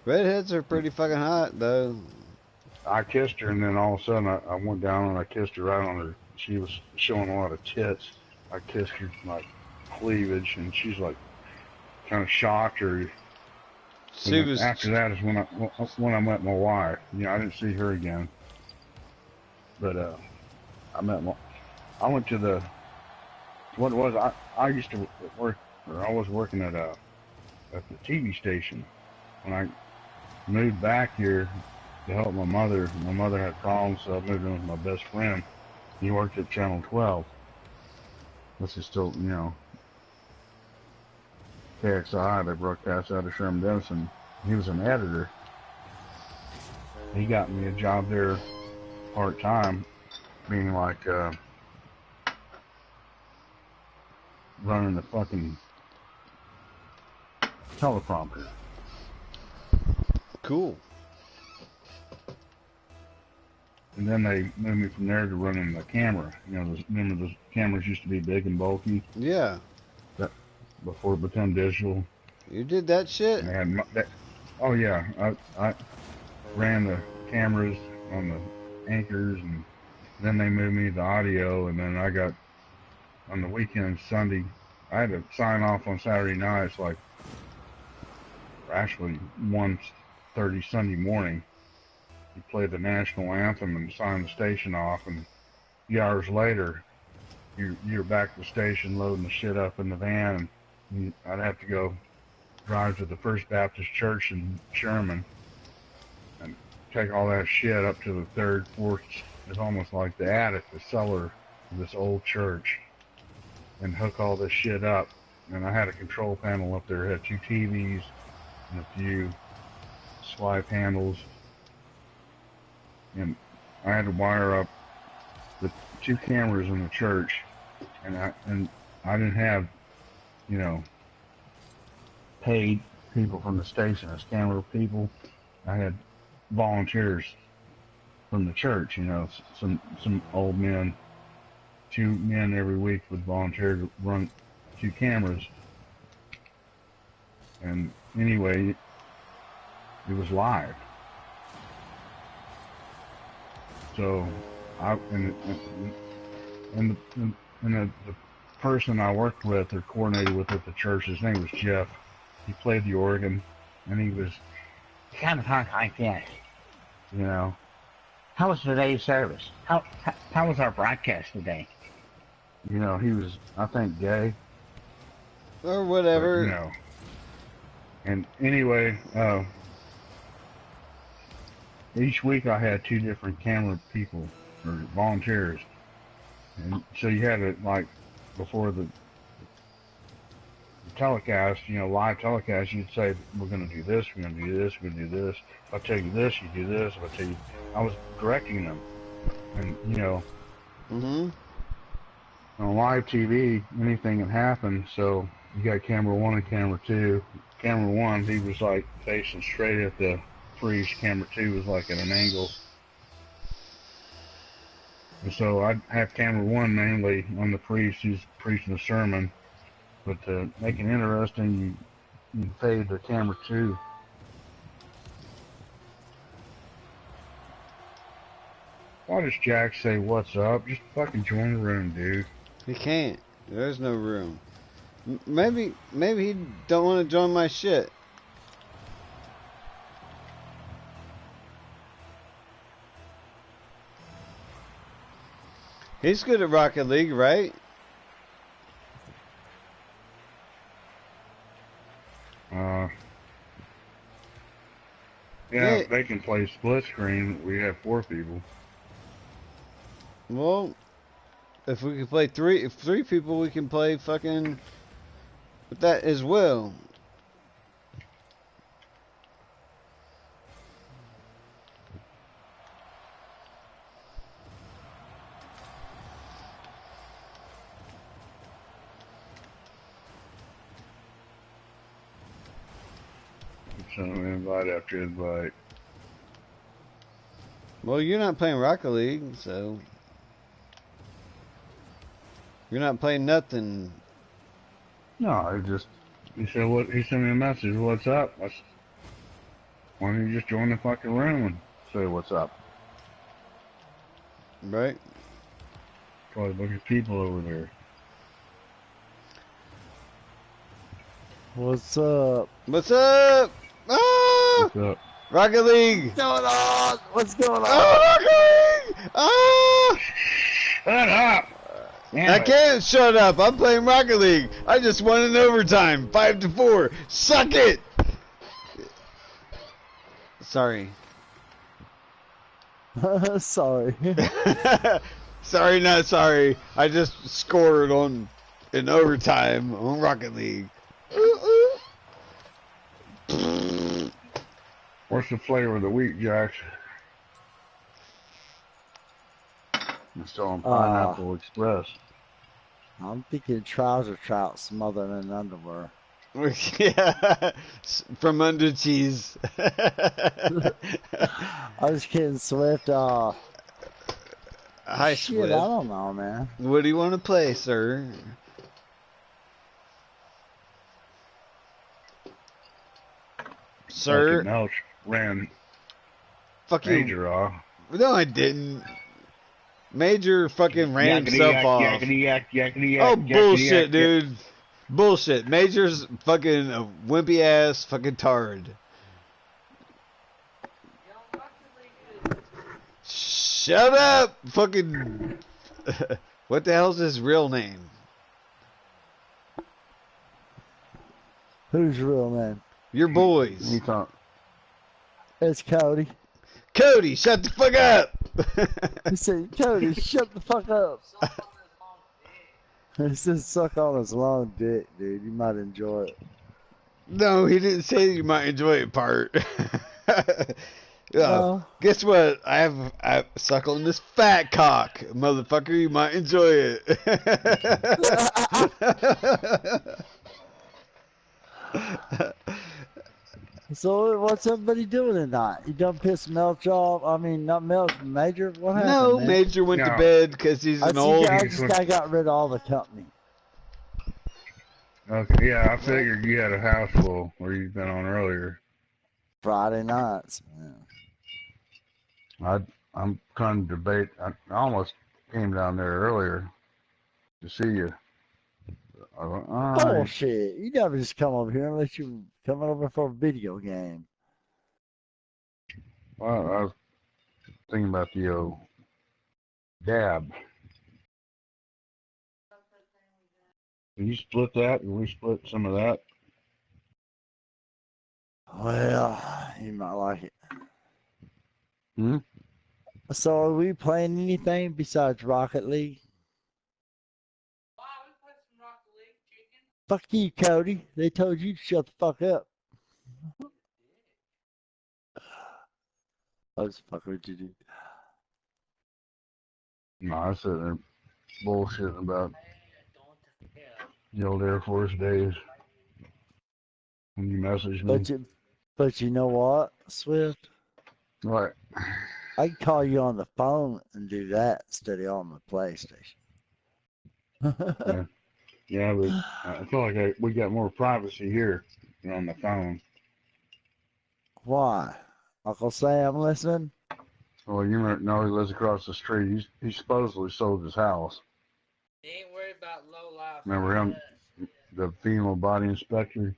S2: redheads are pretty fucking hot, though.
S1: I kissed her, and then all of a sudden I went down and I kissed her right on her. She was showing a lot of tits. I kissed her like cleavage, and she's like kind of shocked. Or after that is when I met my wife. You know, I didn't see her again, but I went to the, what it was, I used to work, or I was working at the TV station. When I moved back here to help my mother had problems, so I moved in with my best friend. He worked at Channel 12. This is still, you know, KXI, they broadcast out of Sherman Denison. He was an editor. He got me a job there part-time, meaning like, running the fucking teleprompter.
S2: Cool.
S1: And then they moved me from there to running the camera. You know, remember those cameras used to be big and bulky?
S2: Yeah.
S1: That before it became digital.
S2: You did that shit?
S1: And oh yeah, I ran the cameras on the anchors, and then they moved me to audio, and then I got on the weekend, Sunday, I had to sign off on Saturday nights, like actually 1:30 Sunday morning. You play the national anthem and sign the station off, and a few hours later, you're back at the station loading the shit up in the van, and I'd have to go drive to the First Baptist Church in Sherman and take all that shit up to the third, fourth, it's almost like the attic, the cellar of this old church, and hook all this shit up. And I had a control panel up there, it had 2 TVs and a few swipe handles, and I had to wire up the 2 cameras in the church, and I didn't have, you know, paid people from the station as camera people. I had volunteers from the church, you know, some old men, 2 men every week would volunteer to run 2 cameras. And anyway, it was live. So the person I worked with or coordinated with at the church, his name was Jeff. He played the organ, and he
S3: kind of talk like this.
S1: you know,
S3: How was today's service? How was our broadcast today?
S1: he was, I think, gay.
S2: Or
S1: But,
S2: whatever.
S1: and anyway, each week I had 2 different camera people or volunteers, and so you had to, like, before the telecast, live telecast, you'd say, we're going to do this, we're going to do this, we're going to do this. If I tell you this, you do this. If I tell you, I was directing them, and
S2: Mm-hmm.
S1: on live TV, anything can happen. So you got camera 1 and camera 2. Camera 1, he was like facing straight at the priest. Camera 2 was like at an angle. And so I'd have camera 1 mainly on the priest who's preaching the sermon. But to make it interesting, you fade the camera 2. Why does Jack say, what's up? Just fucking join the room, dude.
S2: He can't. There's no room. Maybe he don't want to join my shit. He's good at Rocket League, right?
S1: Yeah,
S2: Yeah.
S1: they can play split screen. We have 4 people.
S2: Well, if we can play if 3 people, we can play fucking with that as well.
S1: So invite after invite.
S2: Well, you're not playing Rocket League, so you're not playing nothing.
S1: No, he said he sent me a message, what's up? Why don't you just join the fucking room and say what's up?
S2: Right?
S1: Probably a bunch of people over there.
S4: What's up?
S2: What's up? Ah!
S1: What's up?
S2: Rocket League!
S4: What's going on? What's going on?
S2: Oh, Rocket League! Ah!
S1: Shut up!
S2: I can't shut up. I'm playing Rocket League. I just won in overtime, 5-4. Suck it! Sorry.
S4: Sorry.
S2: Sorry, not sorry. I just scored in overtime on Rocket League.
S1: What's the flavor of the week, Jax? I'm still on Pineapple Express.
S4: I'm thinking trouser trout smothered in underwear.
S2: Yeah, from under cheese.
S4: I was kidding, Swift.
S2: Hi,
S4: Shit,
S2: Swift.
S4: I don't know, man.
S2: What do you want to play, sir? Sir?
S1: Fucking Melch ran
S2: Fuck you.
S1: Major off.
S2: No, I didn't. Major fucking ran himself off. Oh, bullshit, dude. Bullshit. Major's fucking a wimpy ass fucking tard. Shut up! Fucking. What the hell's his real name?
S4: Who's real man?
S2: Your boys.
S1: He thought,
S4: It's Cody.
S2: Cody, shut the fuck up!
S4: He said, Cody, shut the fuck up. He said, suck on his long dick, dude. You might enjoy it.
S2: No, he didn't say you might enjoy it part.
S4: No.
S2: Guess what? I suck on this fat cock, motherfucker. You might enjoy it.
S4: So what's everybody doing tonight? You done pissed Melch off? I mean, not Melch, Major. What happened,
S2: No,
S4: man?
S2: Major went to
S1: No.
S2: bed because he's an old.
S4: I just got rid of all the company.
S1: Okay, yeah, I figured you had a house full where you've been on earlier.
S4: Friday nights. Yeah.
S1: I'm trying to debate. I almost came down there earlier to see you.
S4: Bullshit. You never just come over here unless you coming over for a video game.
S1: Well, I was thinking about the old dab. Did you split that? Did we split some of that?
S4: Well, you might like it.
S1: Hmm?
S4: So are we playing anything besides Rocket League? Fuck you, Cody. They told you to shut the fuck up. I was fucking with you, dude.
S1: No, I sit there bullshitting about the old Air Force days. When you messaged me.
S4: But you know what, Swift?
S1: What?
S4: I can call you on the phone and do that instead of on the PlayStation.
S1: Yeah, but I feel like we got more privacy here than on the phone.
S4: Why? Uncle Sam listening?
S1: Well, you know he lives across the street. He supposedly sold his house.
S5: He ain't worried about low life.
S1: Remember him, the female body inspector?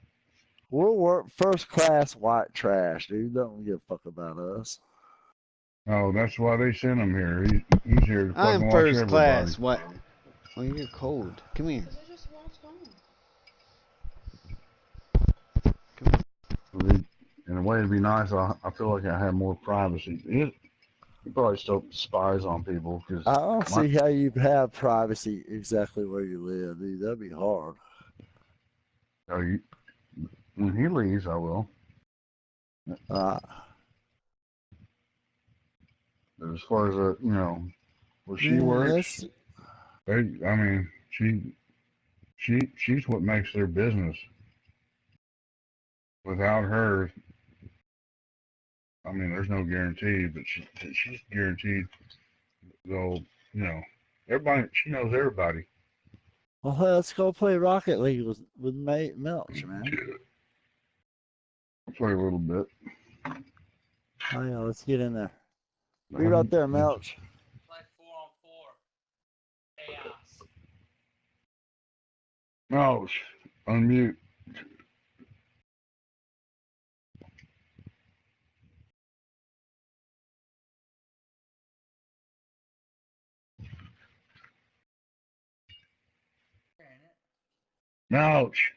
S4: We're first class white trash, dude. Don't give a fuck about us.
S1: Oh, that's why they sent him here. He's here to fucking
S2: I'm
S1: watch
S2: first
S1: everybody.
S2: class. What? Well, you're cold. Come here.
S1: In a way, it'd be nice. I feel like I have more privacy. He probably still spies on people. Cause
S4: I don't see how you have privacy exactly where you live, dude. That'd be hard.
S1: When he leaves, I will. But as far as where she works, I mean, she's what makes their business. Without her, I mean, there's no guarantee, but she's guaranteed. Though, everybody, she knows everybody.
S4: Well, let's go play Rocket League with Melch, man.
S1: I'll play a little bit.
S4: Oh yeah, let's get in there. Be right there, Melch.
S5: Play 4-on-4. Chaos.
S1: No, unmute. Ouch.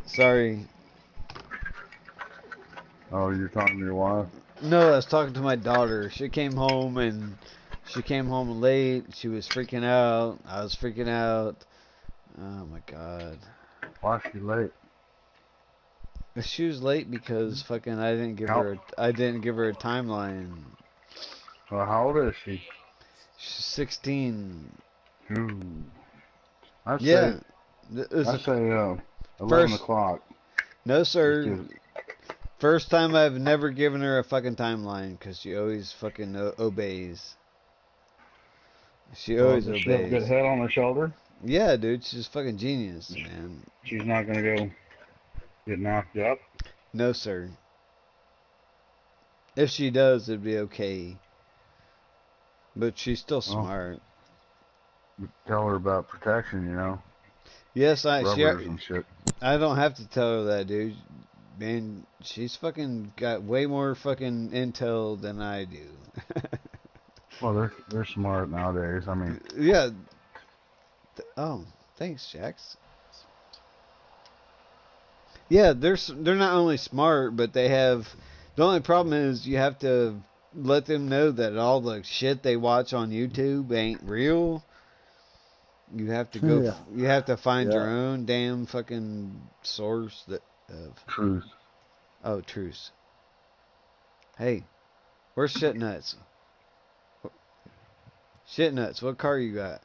S2: Sorry.
S1: Oh, you're talking to your wife?
S2: No, I was talking to my daughter. She came home late. She was freaking out. I was freaking out. Oh my god.
S1: Why is she late?
S2: She was late because fucking I didn't give her a timeline.
S1: Well, how old is she?
S2: She's 16.
S1: Ooh. I
S2: Yeah.
S1: say 11 o'clock.
S2: No, sir. First time I've never given her a fucking timeline because she always fucking obeys. She always obeys.
S1: She have a good head on her shoulder?
S2: Yeah, dude. She's fucking genius, man.
S1: She's not going to go get knocked up?
S2: No, sir. If she does, it'd be okay. But she's still smart.
S1: Tell her about protection,
S2: Yes,
S1: rubbers and shit.
S2: I don't have to tell her that, dude. Man, she's fucking got way more fucking intel than I do.
S1: Well, they're smart nowadays. I mean,
S2: yeah. Oh, thanks, Jax. Yeah, they're not only smart, but they have. The only problem is you have to let them know that all the shit they watch on YouTube ain't real. You have to go.
S4: Yeah.
S2: You have to find your own damn fucking source that of
S1: truth.
S2: Oh, truth. Hey, where's Shit Nuts? Shit Nuts, what car you got?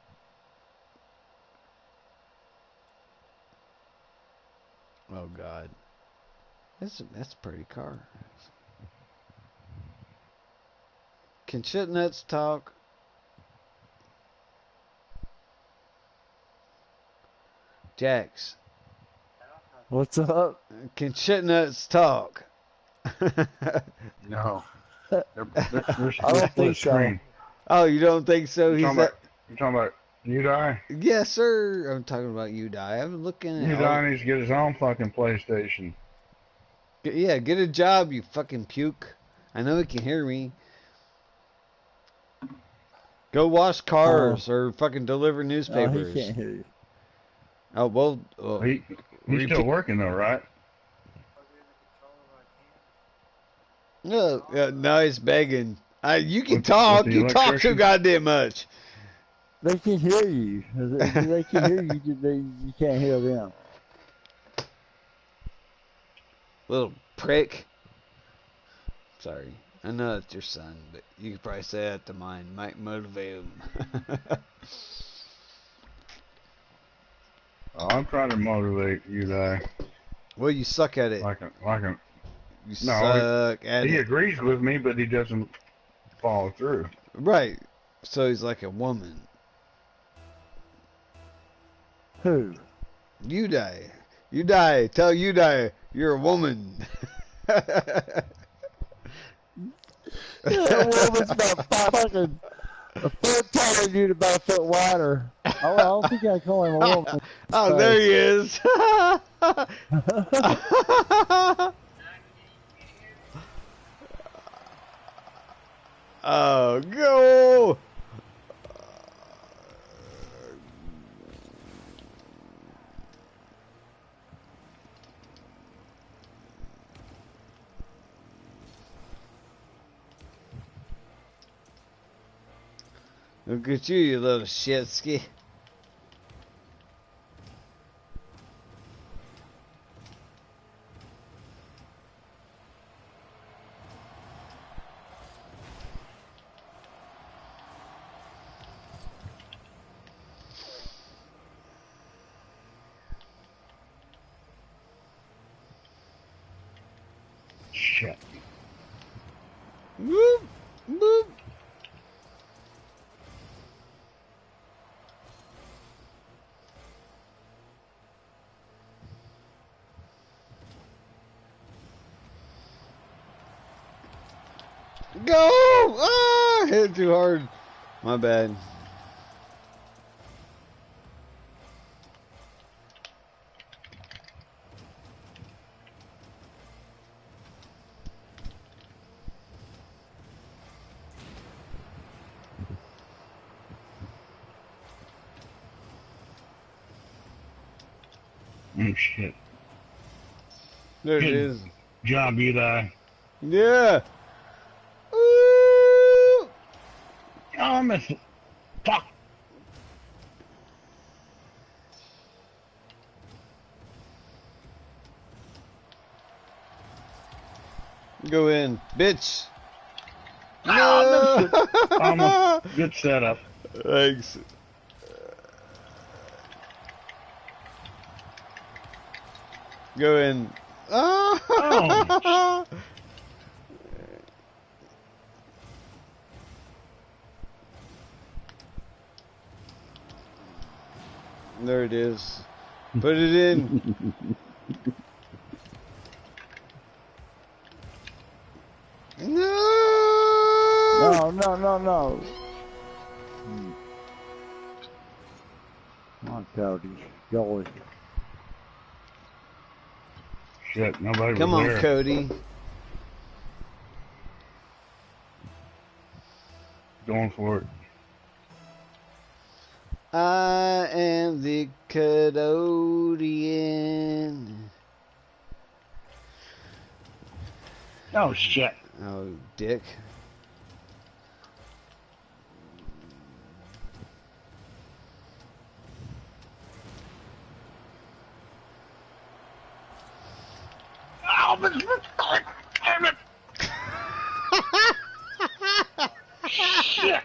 S2: Oh God, that's a pretty car. Can Shit Nuts talk? Jax.
S4: What's up?
S2: Can Shit Nuts talk?
S1: No.
S4: I don't think so.
S2: Oh, you don't think so?
S1: You're talking about Udai?
S2: Yes, sir. I'm talking about Udai. I'm looking at
S1: Udai needs to get his own fucking PlayStation.
S2: Yeah, get a job, you fucking puke. I know he can hear me. Go wash cars or fucking deliver newspapers.
S4: He can't hear you.
S2: Oh, well.
S1: He's still working, though, right?
S2: No, now he's begging. You can talk. You talk too goddamn much.
S4: They can hear you. They can hear you. You can't hear them.
S2: Little prick. Sorry. I know it's your son, but you could probably say that to mine. Might motivate him.
S1: I'm trying to motivate Udai.
S2: Well, you suck at it. You suck at it.
S1: He agrees with me, but he doesn't follow through.
S2: Right. So he's like a woman.
S4: Who?
S2: Udai. Udai. Tell Udai you're a woman.
S4: That woman's about fucking a foot taller than you, about a foot wider. Oh, I don't think I call him a woman.
S2: Oh, there he is. Oh, go! Look at you, you little shitsky.
S1: Shit.
S2: Whoop, whoop. Go! Ah, hit it too hard. My bad.
S1: Oh, shit.
S2: There it is.
S1: Job, Udai.
S2: Yeah. Ooh.
S1: Oh, I missed it. Fuck.
S2: Go in, bitch.
S1: No. Almost. Good setup.
S2: Thanks. Go in.
S1: Oh.
S2: There it is. Put it in. No.
S4: No. Come on, Cody. Go.
S1: Shit, nobody
S2: Come
S1: was
S2: on,
S1: there.
S2: Cody.
S1: Going for it.
S2: I am the Cododian.
S3: Oh, shit.
S2: Oh, dick.
S3: Oh, but damn it. Shit.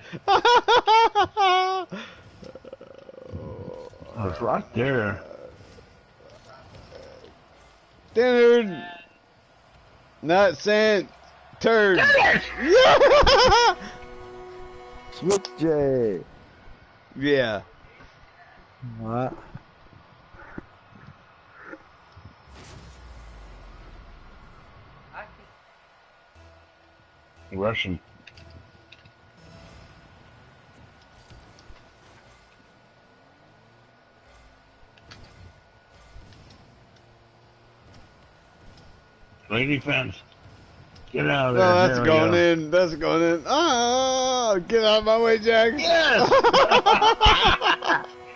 S1: Oh, it's right there.
S2: Dude. Not sent. Turd.
S4: Switch J.
S2: Yeah.
S4: What?
S1: Russian. Great defense. Get out of there.
S2: Oh, that's
S1: There we
S2: going
S1: go.
S2: in. That's going in. Oh, get out of my way, Jack.
S1: Yes!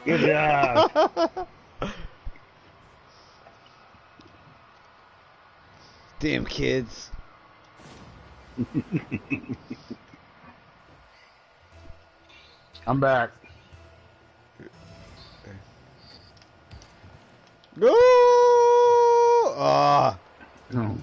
S1: Good job.
S2: Damn kids.
S1: I'm back.
S2: Go! Ah.
S1: No.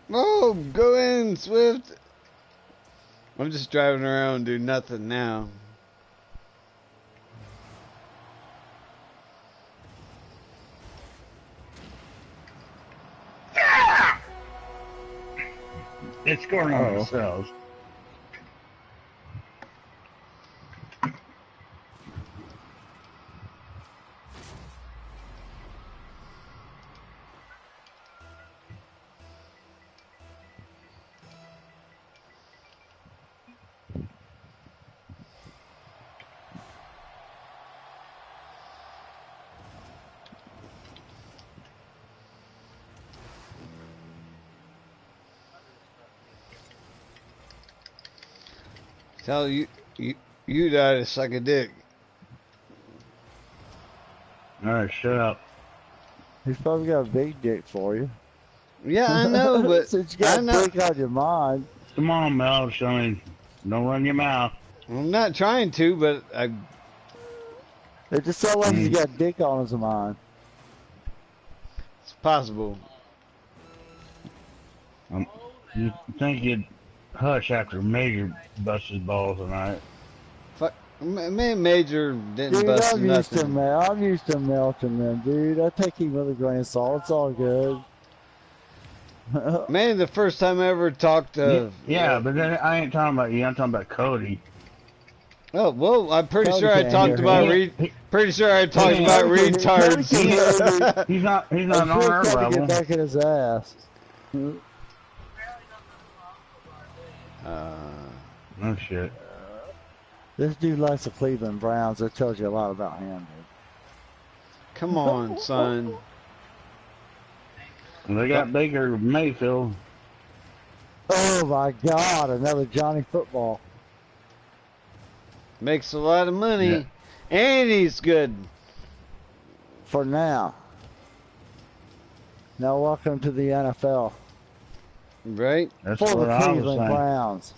S2: Oh, go in, Swift. I'm just driving around, do nothing now.
S1: It's scoring on themselves.
S2: Tell you died to suck a dick.
S1: Alright, shut up.
S4: He's probably got a big dick for you.
S2: Yeah, I know, but
S4: Since you got
S2: I
S4: a
S2: know.
S4: dick on your mind.
S1: Come on, Mel. Don't run your mouth.
S2: I'm not trying to, but I.
S4: It just sounds like he's got a dick on his mind.
S2: It's possible.
S1: You think you'd hush after Major busts his balls tonight?
S2: Fuck, man, Major didn't
S4: Dude,
S2: bust
S4: I'm used to
S2: nothing.
S4: Mel. I'm used to melting them, dude. I take him with a grain of salt. It's all good.
S2: Man, the first time I ever talked to.
S1: Yeah, but then I ain't talking about you. I'm talking about Cody.
S2: Oh well, I'm pretty
S4: Cody
S2: sure I
S4: can't
S2: talked
S4: hear
S2: about
S1: him.
S2: pretty sure I talked
S1: Cody
S2: about
S4: can't- Cody
S2: retards.
S4: can't hear me.
S1: He's not
S4: I'm
S1: on
S4: sure
S1: our
S4: Cody
S1: level.
S4: get back in his ass.
S1: No shit.
S4: This dude likes the Cleveland Browns. That tells you a lot about him, dude.
S2: Come on, son.
S1: And they got Baker Mayfield.
S4: Oh my God! Another Johnny Football.
S2: Makes a lot of money,
S1: Yeah.
S2: and he's good.
S4: For now. Now welcome to the NFL.
S2: Right?
S1: That's
S4: For the
S1: what I was
S4: Cleveland
S1: saying.
S4: Browns.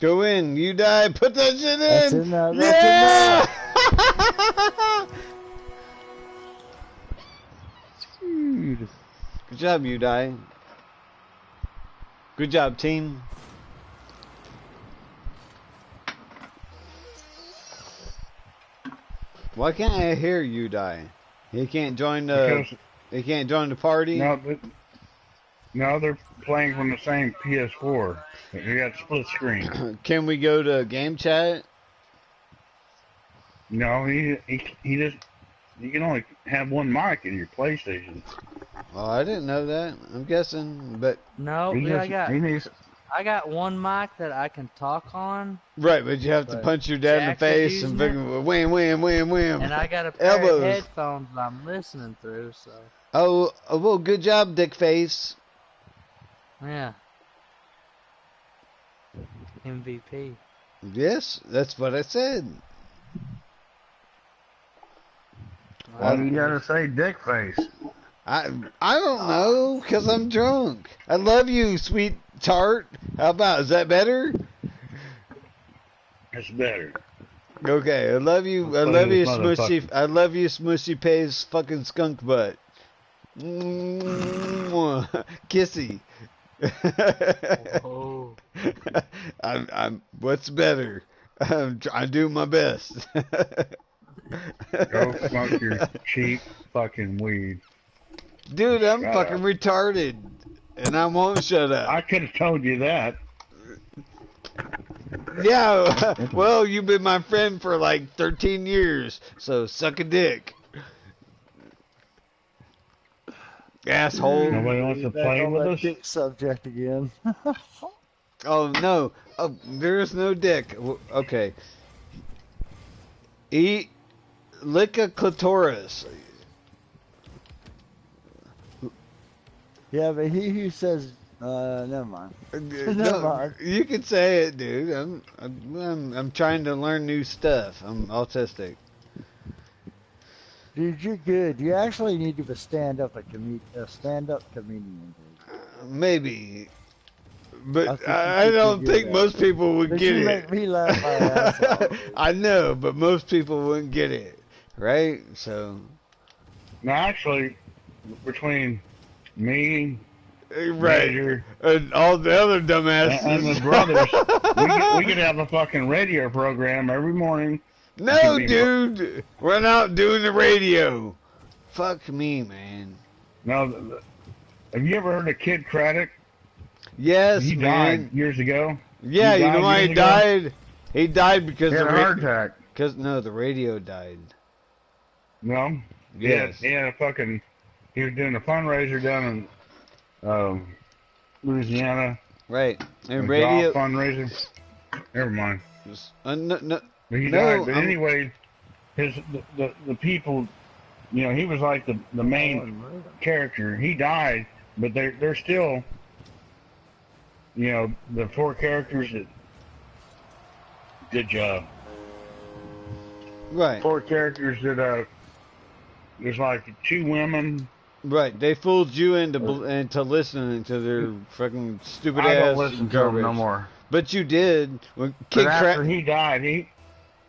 S2: Go in, you die, put that shit in.
S4: That's in there. That's in there.
S2: Dude. Good job, you die. Good job, team. Why can't I hear you die? He can't join the. He can't join the party.
S1: No, they're playing from the same PS4. You got split screen.
S2: Can we go to game chat?
S1: No, he just. You can only have one mic in your PlayStation.
S2: Oh, I didn't know that. I'm guessing, but
S5: No, I got one mic that I can talk on.
S2: Right, but you have to punch your dad in the face and wham, wham, wham, wham.
S5: And I got a pair of headphones that I'm listening through, so.
S2: Oh, well, good job, dick face.
S5: Yeah. MVP.
S2: Yes, that's what I said.
S1: Why do you gotta say dick face?
S2: I don't know, because I'm drunk. I love you, sweet tart. How about, is that better?
S1: That's better.
S2: Okay, I love you. I love you, Smushy. I love you, Smushy Pay's fucking skunk butt. Kissy.
S5: Oh.
S2: I'm. What's better? I do my best.
S1: Go smoke your cheap fucking weed.
S2: Dude, I'm fucking retarded, and I won't shut up.
S1: I could have told you that.
S2: Yeah, well, you've been my friend for like 13 years, so suck a dick. Asshole.
S1: Nobody wants to play with us?
S4: Dick subject again.
S2: Oh, no. Oh, there is no dick. Okay. Lick a clitoris.
S4: Yeah, but he who says, never mind. Never mind.
S2: You can say it, dude. I'm trying to learn new stuff. I'm autistic.
S4: Dude, you're good. You actually need to be a stand-up comedian, dude.
S2: Maybe. But I don't think most people would get it.
S4: Make me laugh my ass off.
S2: I know, but most people wouldn't get it. Right? So.
S1: No, actually, between me,
S2: right,
S1: Major,
S2: and all the other dumbasses,
S1: and the brothers, we could have a fucking radio program every morning.
S2: No, dude, we're not doing the radio. Fuck me, man.
S1: No, have you ever heard of Kid Craddock?
S2: Yes,
S1: he
S2: man.
S1: died years ago.
S2: Yeah, you know why he died? He died because
S1: he had a heart attack.
S2: Because no, the radio died.
S1: No.
S2: Yes.
S1: He had a fucking. He was doing a fundraiser down in Louisiana.
S2: Right. And radio
S1: fundraiser. Never mind.
S2: No.
S1: He died. But anyway, the people, you know, he was like the main character. He died, but they're still, you know, the four characters that. Good job.
S2: Right.
S1: Four characters that there's like two women.
S2: Right. They fooled you into listening to their fucking stupid ass.
S1: I don't listen to them no more.
S2: But you did. When
S1: Kid after he died,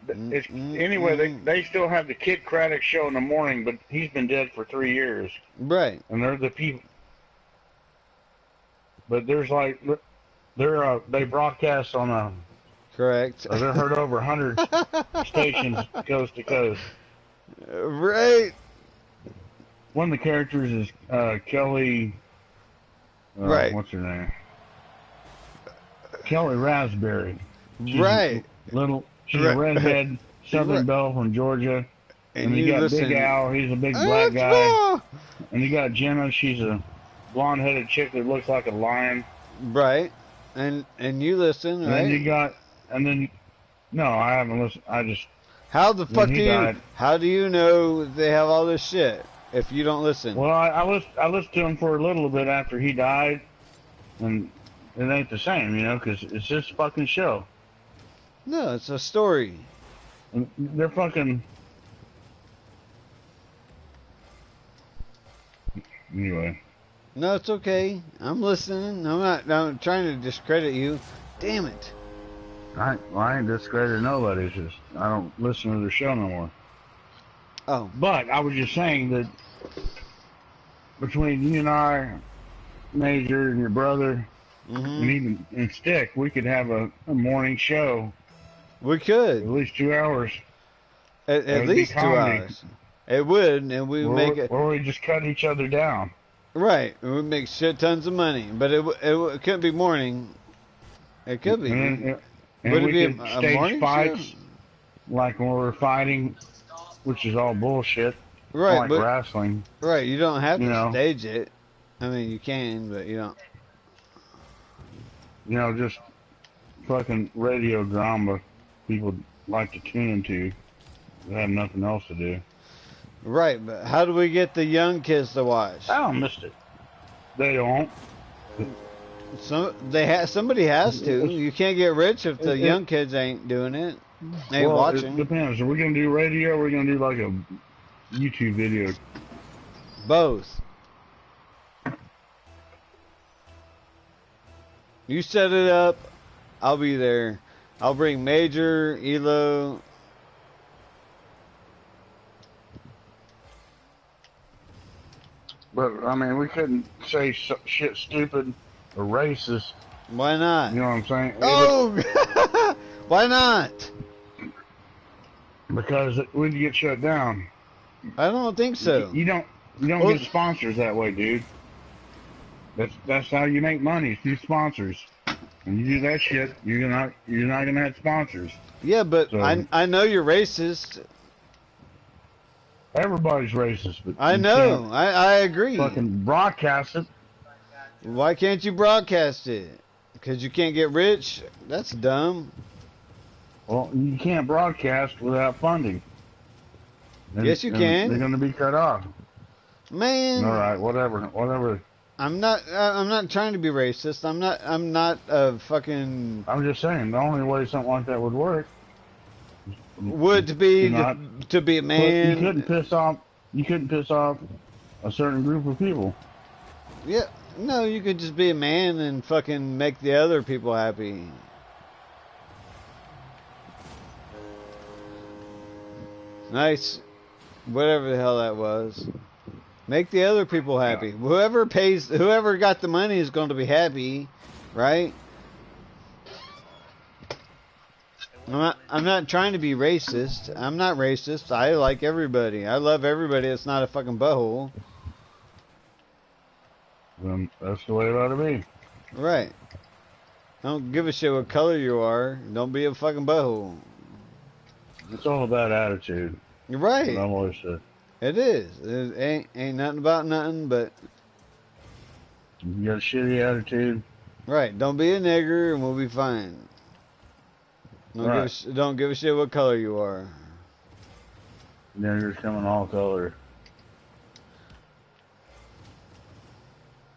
S1: anyway, they still have the Kid Craddock show in the morning, but he's been dead for 3 years.
S2: Right.
S1: And they're the people. But there's like they broadcast on a.
S2: Correct.
S1: They're heard over 100 stations coast to coast.
S2: Right.
S1: One of the characters is Kelly.
S2: Right.
S1: What's her name? Kelly Raspberry. She's
S2: right.
S1: She's a redhead Southern belle from Georgia. And you got Big Al. He's a big black guy. And you got Jenna. She's a blonde-headed chick that looks like a lion.
S2: Right. And you listen, right?
S1: And then you got. And then, no, I haven't listened. I just.
S2: How the fuck how do you know they have all this shit if you don't listen?
S1: Well, I listened to him for a little bit after he died, and it ain't the same, you know, because it's his fucking show.
S2: No, it's a story.
S1: And they're fucking. Anyway.
S2: No, it's okay. I'm listening. I'm trying to discredit you. Damn it.
S1: I ain't discrediting nobody. It's just I don't listen to their show no more.
S2: Oh.
S1: But I was just saying that between you and I, Major, and your brother, and even Stick, we could have a morning show.
S2: We could.
S1: At least 2 hours.
S2: At least 2 hours. It would, and we would make it.
S1: Or we just cut each other down.
S2: Right. We would make shit tons of money. But it couldn't be morning. It could be.
S1: And
S2: would
S1: we
S2: it be
S1: could
S2: a
S1: stage
S2: morning
S1: fights
S2: show?
S1: like when we were fighting, which is all bullshit.
S2: Right.
S1: Like wrestling.
S2: Right. You don't have to stage it. I mean, you can, but you don't.
S1: You know, just fucking radio drama people like to tune into. They have nothing else to do.
S2: Right, but how do we get the young kids to watch?
S1: I missed it. They don't.
S2: Somebody has to. You can't get rich if the young kids ain't doing it. Ain't watching.
S1: It depends. Are we gonna do radio, or are we gonna do like a YouTube video?
S2: Both. You set it up, I'll be there. I'll bring Major, Elo.
S1: But, I mean, we couldn't say shit stupid or racist.
S2: Why not?
S1: You know what I'm saying?
S2: Oh! Why not?
S1: Because we'd get shut down.
S2: I don't think so.
S1: You don't get sponsors that way, dude. That's how you make money, through sponsors. When you do that shit, you're not gonna have sponsors.
S2: Yeah, but so, I know you're racist.
S1: Everybody's racist, but
S2: I know. I agree.
S1: Fucking broadcast it.
S2: Why can't you broadcast it? Because you can't get rich? That's dumb.
S1: Well, you can't broadcast without funding.
S2: Yes, you can.
S1: They're going to be cut off.
S2: Man.
S1: All right, whatever.
S2: I'm not trying to be racist. I'm not a fucking.
S1: I'm just saying the only way something like that would work
S2: would to be a man.
S1: You couldn't piss off a certain group of people.
S2: Yeah, no, you could just be a man and fucking make the other people happy. Nice, whatever the hell that was. Make the other people happy. Yeah. Whoever got the money is going to be happy, right? I'm not trying to be racist. I'm not racist. I like everybody. I love everybody. It's not a fucking butthole.
S1: That's the way it ought to be.
S2: Right. Don't give a shit what color you are. Don't be a fucking butthole.
S1: It's all about attitude.
S2: You're right.
S1: I'm always said.
S2: It is. It ain't nothing about nothing, but
S1: you got a shitty attitude.
S2: Right. Don't be a nigger and we'll be fine. Don't give a shit what color you are.
S1: Niggers come in all colors.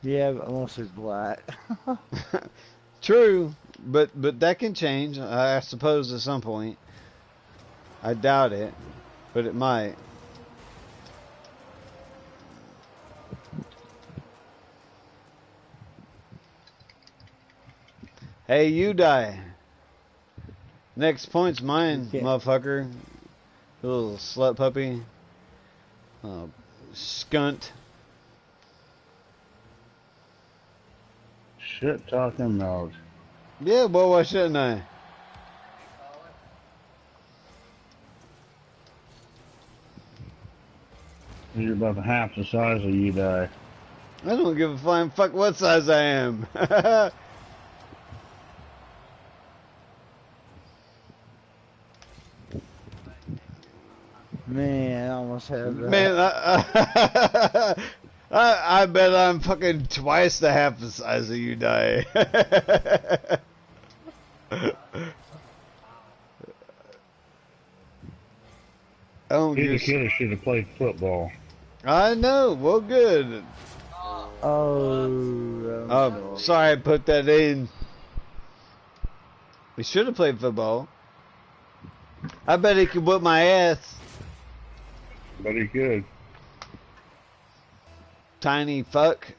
S4: Yeah, but unless it's black.
S2: True, but that can change, I suppose, at some point. I doubt it, but it might. Hey, you die. Next point's mine, motherfucker. Little slut puppy. Skunt.
S1: Shit talking mouth.
S2: Yeah, boy, why shouldn't I?
S1: You're about half the size of you die.
S2: I don't give a flying fuck what size I am.
S4: Man, I almost had that.
S2: Man, I bet I'm fucking twice the half the size of you, die.
S1: Either kid should have played football.
S2: I know. Well, good.
S4: Oh.
S2: Sorry I put that in. He should have played football. I bet he could whip my ass.
S1: But he could.
S2: Tiny fuck.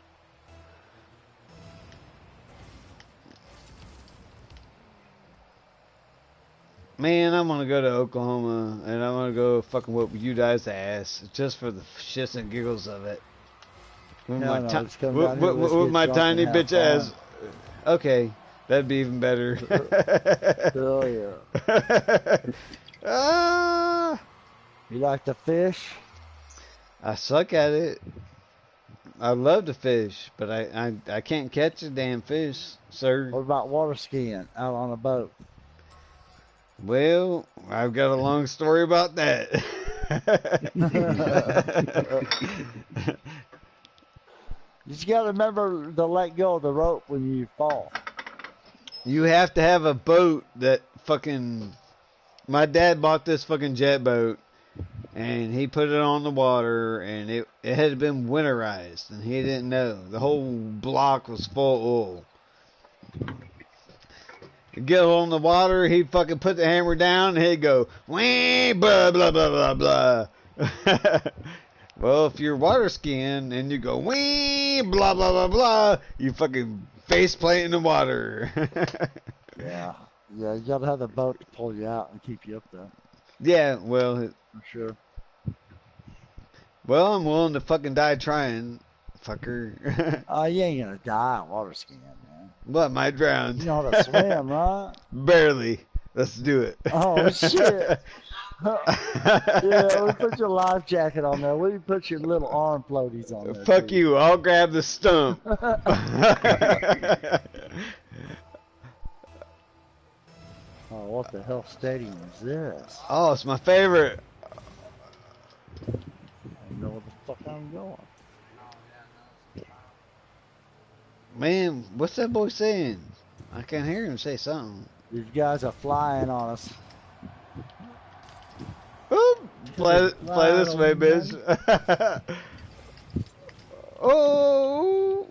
S2: Man, I'm gonna go to Oklahoma and I'm gonna go fucking whoop you guys' ass just for the shits and giggles of it. With my tiny bitch ass. Okay, that'd be even better.
S4: Hell yeah. You like to fish?
S2: I suck at it. I love to fish, but I can't catch a damn fish, sir.
S4: What about water skiing out on a boat?
S2: Well, I've got a long story about that.
S4: You just gotta remember to let go of the rope when you fall.
S2: You have to have a boat that fucking... My dad bought this fucking jet boat, and he put it on the water, and it had been winterized, and he didn't know. The whole block was full of oil. Get on the water, he'd fucking put the hammer down, and he'd go, wee, blah, blah, blah, blah, blah. Well, if you're water skiing, and you go, wee, blah, blah, blah, blah, you fucking face plant in the water.
S4: Yeah, you gotta have the boat to pull you out and keep you up there.
S2: Yeah, well...
S4: For sure.
S2: Well, I'm willing to fucking die trying, fucker.
S4: You ain't gonna die water skiing, man.
S2: What, am I drowned?
S4: You know how to swim, right?
S2: Barely. Let's do it.
S4: Oh, shit. Yeah, we put your life jacket on there. We put your little arm floaties on there.
S2: Fuck too. You, I'll grab the stump.
S4: Oh, what the hell stadium is this?
S2: Oh, it's my favorite.
S4: I don't know where the fuck I'm going.
S2: Man, what's that boy saying? I can't hear him say something.
S4: These guys are flying on us.
S2: Oop, play this way, bitch. Oh!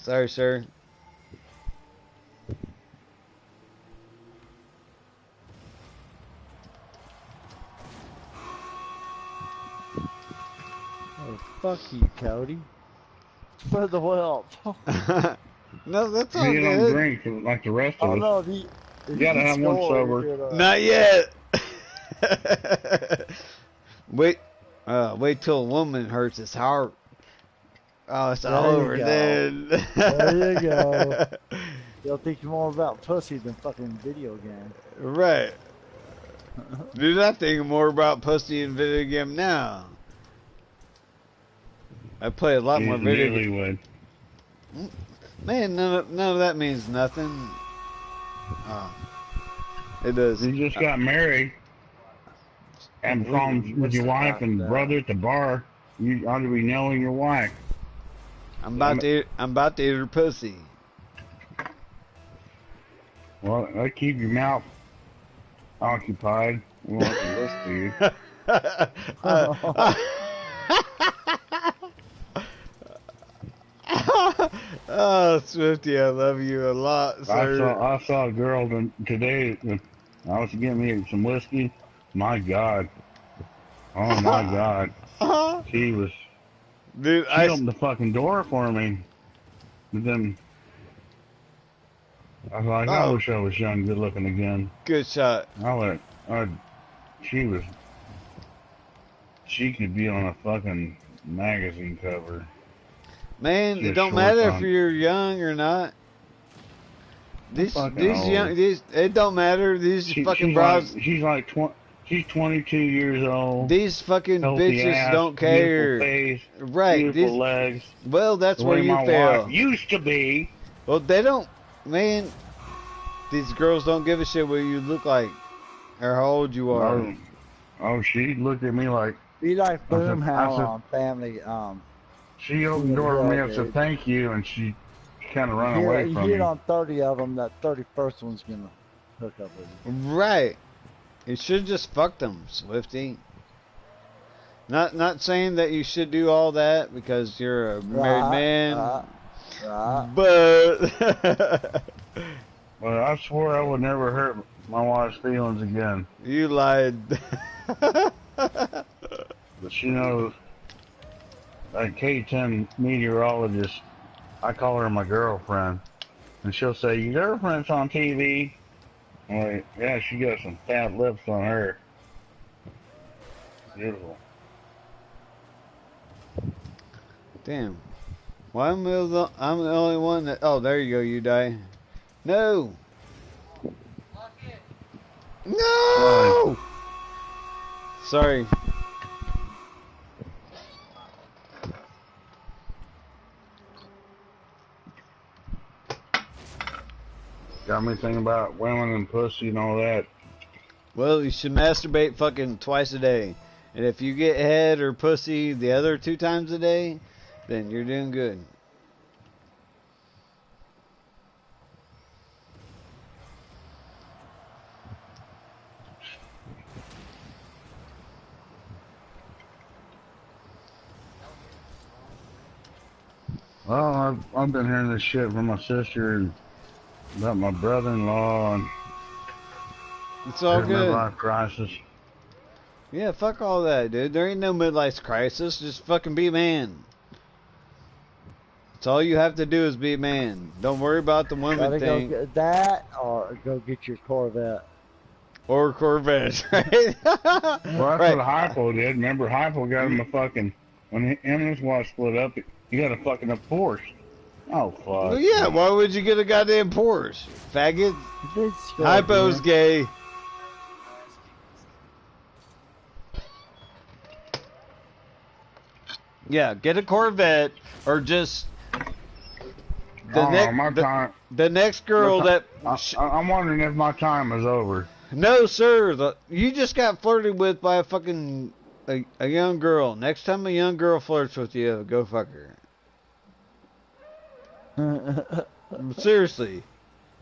S2: Sorry, sir.
S4: Oh, fuck you, Cody. For the wealth.
S2: No, that's all
S1: you
S2: good.
S1: Don't drink like the rest of us.
S4: No,
S1: you gotta have one sober.
S2: Not yet. Wait till a woman hurts his heart. Oh, it's all over then.
S4: There you go. They'll think more about pussy than fucking video game.
S2: Right. Dude, I think more about pussy and video game now. I play a lot more video games. Man, none of that means nothing. Oh, it does.
S1: You just got married. Having problems with your wife and brother at the bar. You ought to be knowing your wife.
S2: I'm about to eat her pussy.
S1: Well, I keep your mouth occupied. We won't have to listen to you.
S2: Oh, Swifty, I love you a lot, sir.
S1: I saw a girl today. I was getting me some whiskey. My God. Oh, my God. She was...
S2: Dude,
S1: she opened the fucking door for me. But then... I was like, I wish I was young, good looking again.
S2: Good shot.
S1: She could be on a fucking magazine cover.
S2: Man, it don't matter if you're young or not. It don't matter. These fucking bras.
S1: She's 22 years old.
S2: These fucking bitches
S1: ass,
S2: don't care.
S1: Face,
S2: right.
S1: Beautiful legs.
S2: Well, that's where you fail.
S1: Wife used to be.
S2: Well, they don't. Man, these girls don't give a shit what you look like or how old you are.
S1: Oh, she looked at me like.
S4: Be like Boomhauer on Family.
S1: She opened the door for me and said thank you, and she kind of ran away from me.
S4: You hit on 30 of them, that 31st one's gonna hook up with you.
S2: Right. You should just fuck them, Swifty. Not saying that you should do all that because you're a married man.
S4: Right.
S2: But
S1: well, I swore I would never hurt my wife's feelings again.
S2: You lied.
S1: But she knows. A K-10 meteorologist, I call her my girlfriend, and she'll say, "Your girlfriend's on TV." I'm like, yeah, she got some fat lips on her. Beautiful.
S2: Damn. Why am I'm the only one that... Oh, there you go, you die. No! No! Sorry.
S1: Got me thinking about women and pussy and all that.
S2: Well, you should masturbate fucking twice a day. And if you get head or pussy the other 2 times a day, then you're doing good.
S1: Well, I've been hearing this shit from my sister and about my brother-in-law and
S2: it's all good.
S1: Midlife crisis.
S2: Yeah, fuck all that, dude. There ain't no midlife crisis. Just fucking be a man. That's all you have to do is be a man. Don't worry about the women thing.
S4: Go get that, or go get your Corvette.
S2: Or Corvette, right?
S1: Well, that's what Hypo did. Remember, Hypo got him a fucking... When him and his wife split up, he got a fucking Porsche. Oh, fuck.
S2: Well, yeah, why would you get a goddamn Porsche? Faggot. Hypo's gay. Yeah, get a Corvette or just the next girl that
S1: I'm wondering if my time is over.
S2: No, sir. You just got flirted with by a fucking a young girl. Next time a young girl flirts with you, go fuck her. Seriously,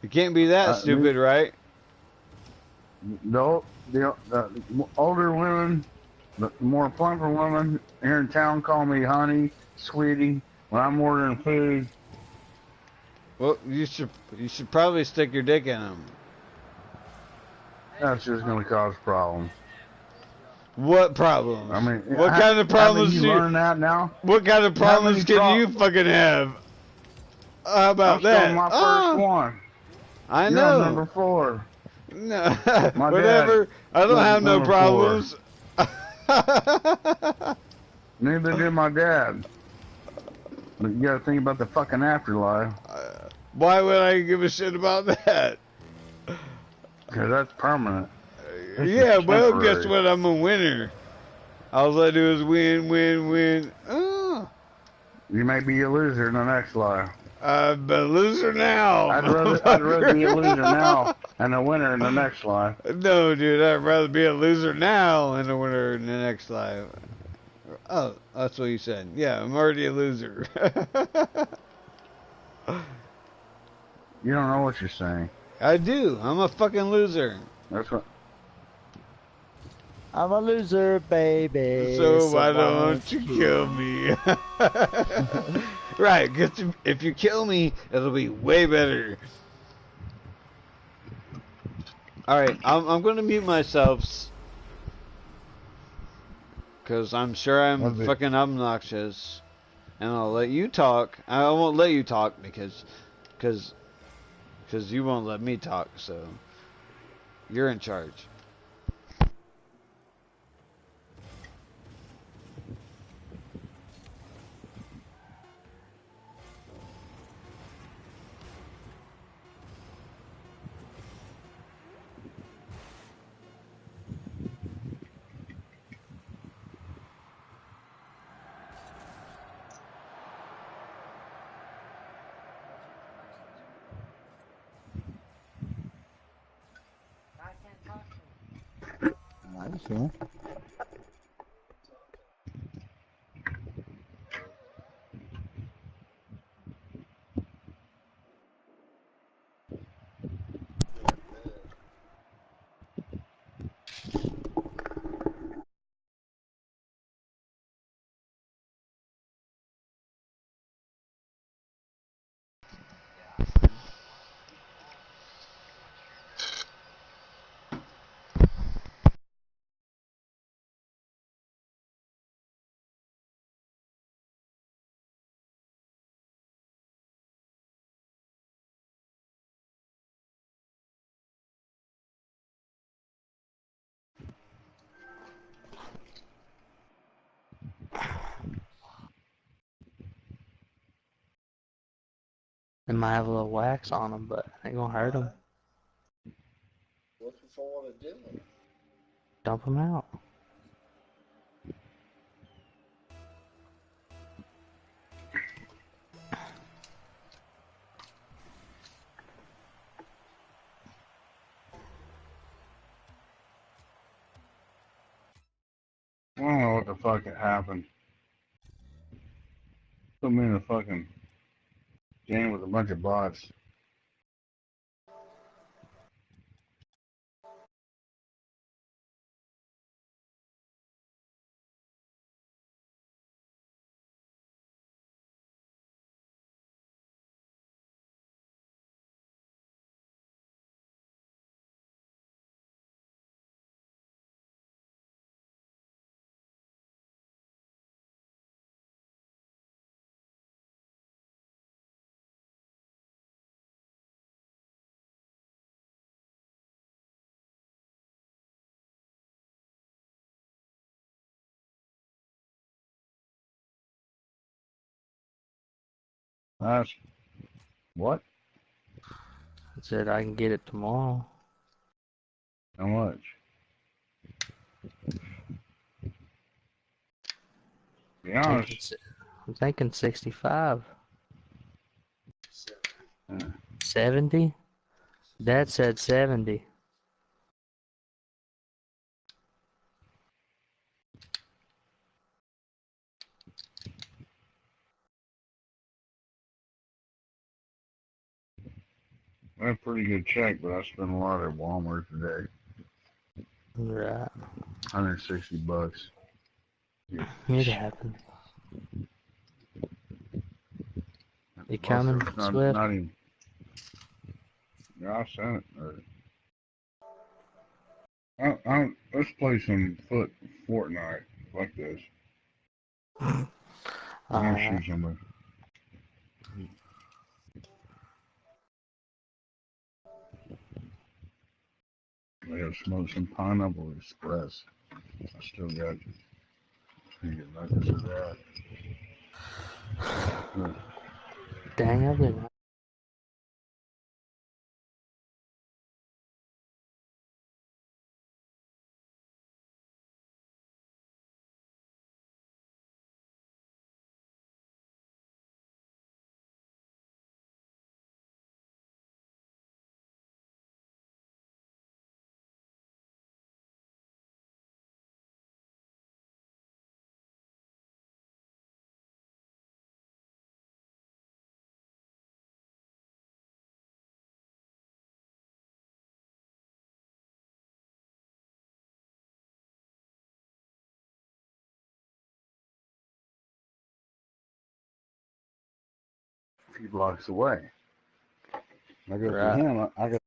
S2: you can't be that stupid, right?
S1: No, the older women. The more plumper women here in town call me honey, sweetie, when I'm ordering food.
S2: Well, you should probably stick your dick in them.
S1: That's just going to cause problems.
S2: What problems?
S1: I mean,
S2: what kind of problems
S1: do you learn that now?
S2: What kind of problems can you fucking have? How about that?
S1: I'm my first one.
S2: I know.
S1: You're number 4.
S2: No, whatever. I don't have no problems.
S1: 4. Neither did my dad. But you gotta think about the fucking afterlife.
S2: Why would I give a shit about that?
S1: Because that's permanent.
S2: Yeah, well, guess what? I'm a winner. All I do is win, win, win. Oh.
S1: You may be a loser in the next life.
S2: I'm a loser now.
S1: I'd rather be a loser now and a winner in the next life.
S2: No, dude, I'd rather be a loser now and a winner in the next life. Oh, that's what you said. Yeah, I'm already a loser.
S1: You don't know what you're saying.
S2: I do. I'm a fucking loser.
S1: That's what.
S4: I'm a loser, baby.
S2: So why don't you kill me? Right, because if you kill me, it'll be way better. Alright, I'm going to mute myself. Because I'm sure I'm fucking obnoxious. And I'll let you talk. I won't let you talk because you won't let me talk, so you're in charge.
S4: Nice, huh?
S5: They might have a little wax on them, but it ain't gonna hurt them.
S6: Looking forward to doing it.
S5: Dump them out.
S1: I don't know what the fuck happened. Put me in a fucking jam with a bunch of bots. That's what?
S5: I said I can get it tomorrow.
S1: How much? Be honest.
S5: I'm thinking 65.
S6: 70.
S5: 70? Dad said 70.
S1: That's a pretty good check, but I spent a lot at Walmart today.
S5: Right.
S1: $160.
S5: It happened. You coming, Swift?
S1: Not even. Yeah, I sent it. Let's play some Fortnite like this. I'll shoot somebody. I gotta smoke some Pineapple Express. I still got you. Get nuggets of that.
S5: Dang, I've been.
S1: A few blocks away. I go
S5: Right.
S1: to him. I got